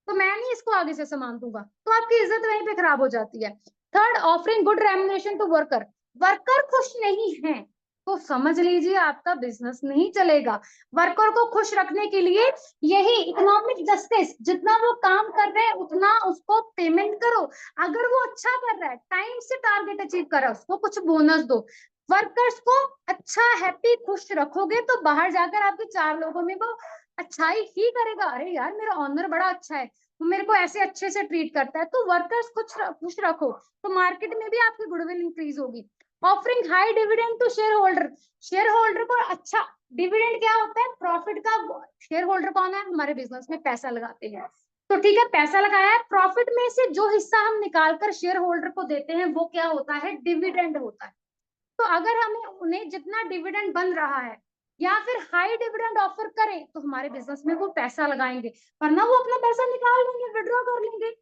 तो मैं नहीं इसको आगे से सामान दूंगा, तो आपकी इज्जत वहीं पे खराब हो जाती है। Third, offering good remuneration to worker. Worker खुश नहीं है तो समझ लीजिए आपका बिजनेस नहीं चलेगा। वर्कर को खुश रखने के लिए यही इकोनॉमिक जस्टिस, जितना वो काम कर रहे हैं उतना उसको पेमेंट करो। अगर वो अच्छा कर रहा है, टाइम से टारगेट अचीव कर रहा है, उसको कुछ बोनस दो। वर्कर्स को अच्छा हैप्पी खुश रखोगे तो बाहर जाकर आपके 4 लोगों में वो अच्छाई ही करेगा, अरे यार मेरा ऑनर बड़ा अच्छा है, वो मेरे को ऐसे अच्छे से ट्रीट करता है। तो वर्कर्स खुश रखो तो मार्केट में भी आपकी गुडविल इंक्रीज होगी। Offering high dividend to shareholder. Shareholder को अच्छा डिविडेंड क्या होता है, प्रॉफिट का। शेयर होल्डर कौन है, हमारे बिजनेस में पैसा लगाते हैं। तो ठीक है, पैसा लगाया है, प्रॉफिट में से जो हिस्सा हम निकाल कर शेयर होल्डर को देते हैं वो क्या होता है, डिविडेंड होता है। तो अगर हमें उन्हें जितना डिविडेंड बन रहा है या फिर हाई डिविडेंड ऑफर करें तो हमारे बिजनेस में वो पैसा लगाएंगे, वरना वो अपना पैसा निकाल लेंगे, विड्रॉ कर लेंगे।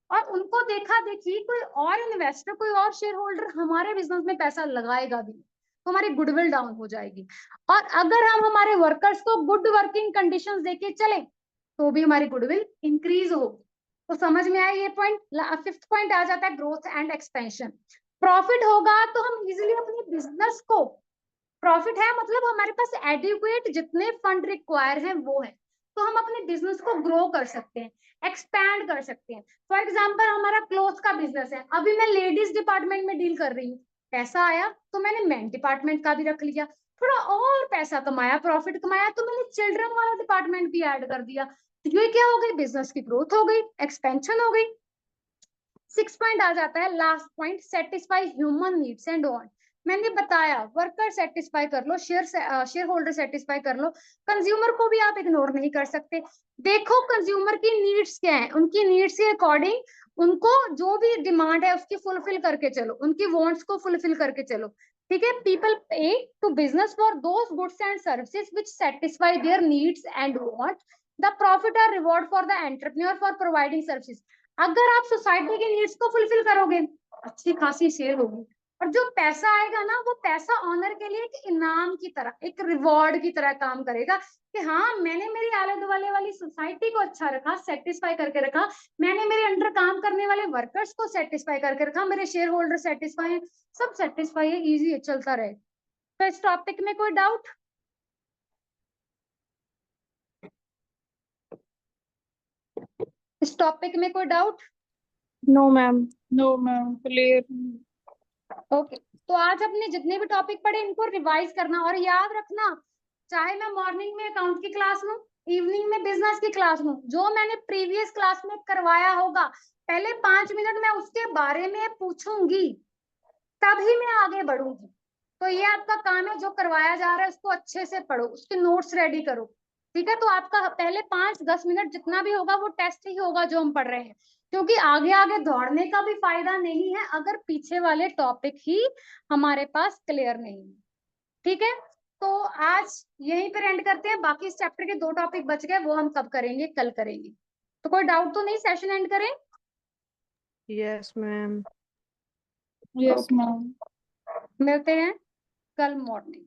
और उनको देखा देखी कोई और इन्वेस्टर, कोई और शेयर होल्डर हमारे बिजनेस में पैसा लगाएगा भी, तो हमारी गुडविल डाउन हो जाएगी। और अगर हम हमारे वर्कर्स को गुड वर्किंग कंडीशंस देके चले तो भी हमारी गुडविल इंक्रीज होगी। तो समझ में आया ये पॉइंट। फिफ्थ पॉइंट आ जाता है ग्रोथ एंड एक्सपेंशन। प्रॉफिट होगा तो हम इजिली अपने बिजनेस को, प्रॉफिट है मतलब हमारे पास एडिक्वेट जितने फंड रिक्वायर हैं वो है, तो हम अपने बिजनेस को ग्रो कर सकते हैं, एक्सपैंड कर सकते हैं। फॉर एग्जांपल हमारा क्लोथ का बिजनेस है, अभी मैं लेडीज डिपार्टमेंट में डील कर रही हूँ, पैसा आया तो मैंने मेन डिपार्टमेंट का भी रख लिया, थोड़ा और पैसा कमाया, प्रॉफिट कमाया, तो मैंने चिल्ड्रन वाला डिपार्टमेंट भी ऐड कर दिया। तो ये क्या हो गई, बिजनेस की ग्रोथ हो गई, एक्सपेंशन हो गई। 6 पॉइंट आ जाता है last point, satisfy human needs and want. मैंने बताया वर्कर सेटिस्फाई कर लो, शेयर होल्डर सेटिस्फाई कर लो, कंज्यूमर को भी आप इग्नोर नहीं कर सकते। देखो कंज्यूमर की नीड्स क्या है, उनकी नीड्स के अकॉर्डिंग उनको जो भी डिमांड है उसकी फुलफिल करके चलो, उनकी वांट्स को फुलफिल करके चलो। ठीक है, people pay to business for those goods and services which satisfy their needs and want. The profit और reward for the entrepreneur for providing services. अगर आप सोसाइटी के नीड्स को फुलफिल करोगे अच्छी खासी सेल होगी, और जो पैसा आएगा ना वो पैसा ऑनर के लिए एक इनाम की तरह, एक रिवॉर्ड की तरह काम करेगा कि हाँ मैंने मेरी आले दुआले वाली सोसाइटी को अच्छा रखा, सेटिस्फाई करके रखा, मैंने मेरे अंडर काम करने वाले वर्कर्स को सेटिस्फाई करके रखा, मेरे शेयर होल्डर सेटिस्फाई है, सब सेटिस्फाई है, इजी है, चलता रहे। तो इस टॉपिक में कोई डाउट? इस टॉपिक में कोई doubt? No ma'am. No ma'am, clear. Okay, तो आज अपने जितने भी टॉपिक पढ़े इनको रिवाइज करना और याद रखना, चाहे मैं मॉर्निंग में अकाउंट की क्लास लूं, इवनिंग में बिजनेस की क्लास लूं, जो मैंने प्रीवियस क्लास में करवाया होगा पहले 5 मिनट मैं उसके बारे में पूछूंगी, तभी मैं आगे बढ़ूंगी। तो ये आपका काम है, जो करवाया जा रहा है उसको अच्छे से पढ़ो, उसके नोट्स रेडी करो। ठीक है, तो आपका पहले 5-10 मिनट जितना भी होगा वो टेस्ट ही होगा जो हम पढ़ रहे हैं, क्योंकि आगे आगे दौड़ने का भी फायदा नहीं है अगर पीछे वाले टॉपिक ही हमारे पास क्लियर नहीं है। ठीक है, तो आज यहीं पर एंड करते हैं, बाकी इस चैप्टर के 2 टॉपिक बच गए, वो हम कब करेंगे, कल करेंगे। तो कोई डाउट तो नहीं, सेशन एंड करें? Yes ma'am. Yes ma'am. मिलते हैं कल मॉर्निंग।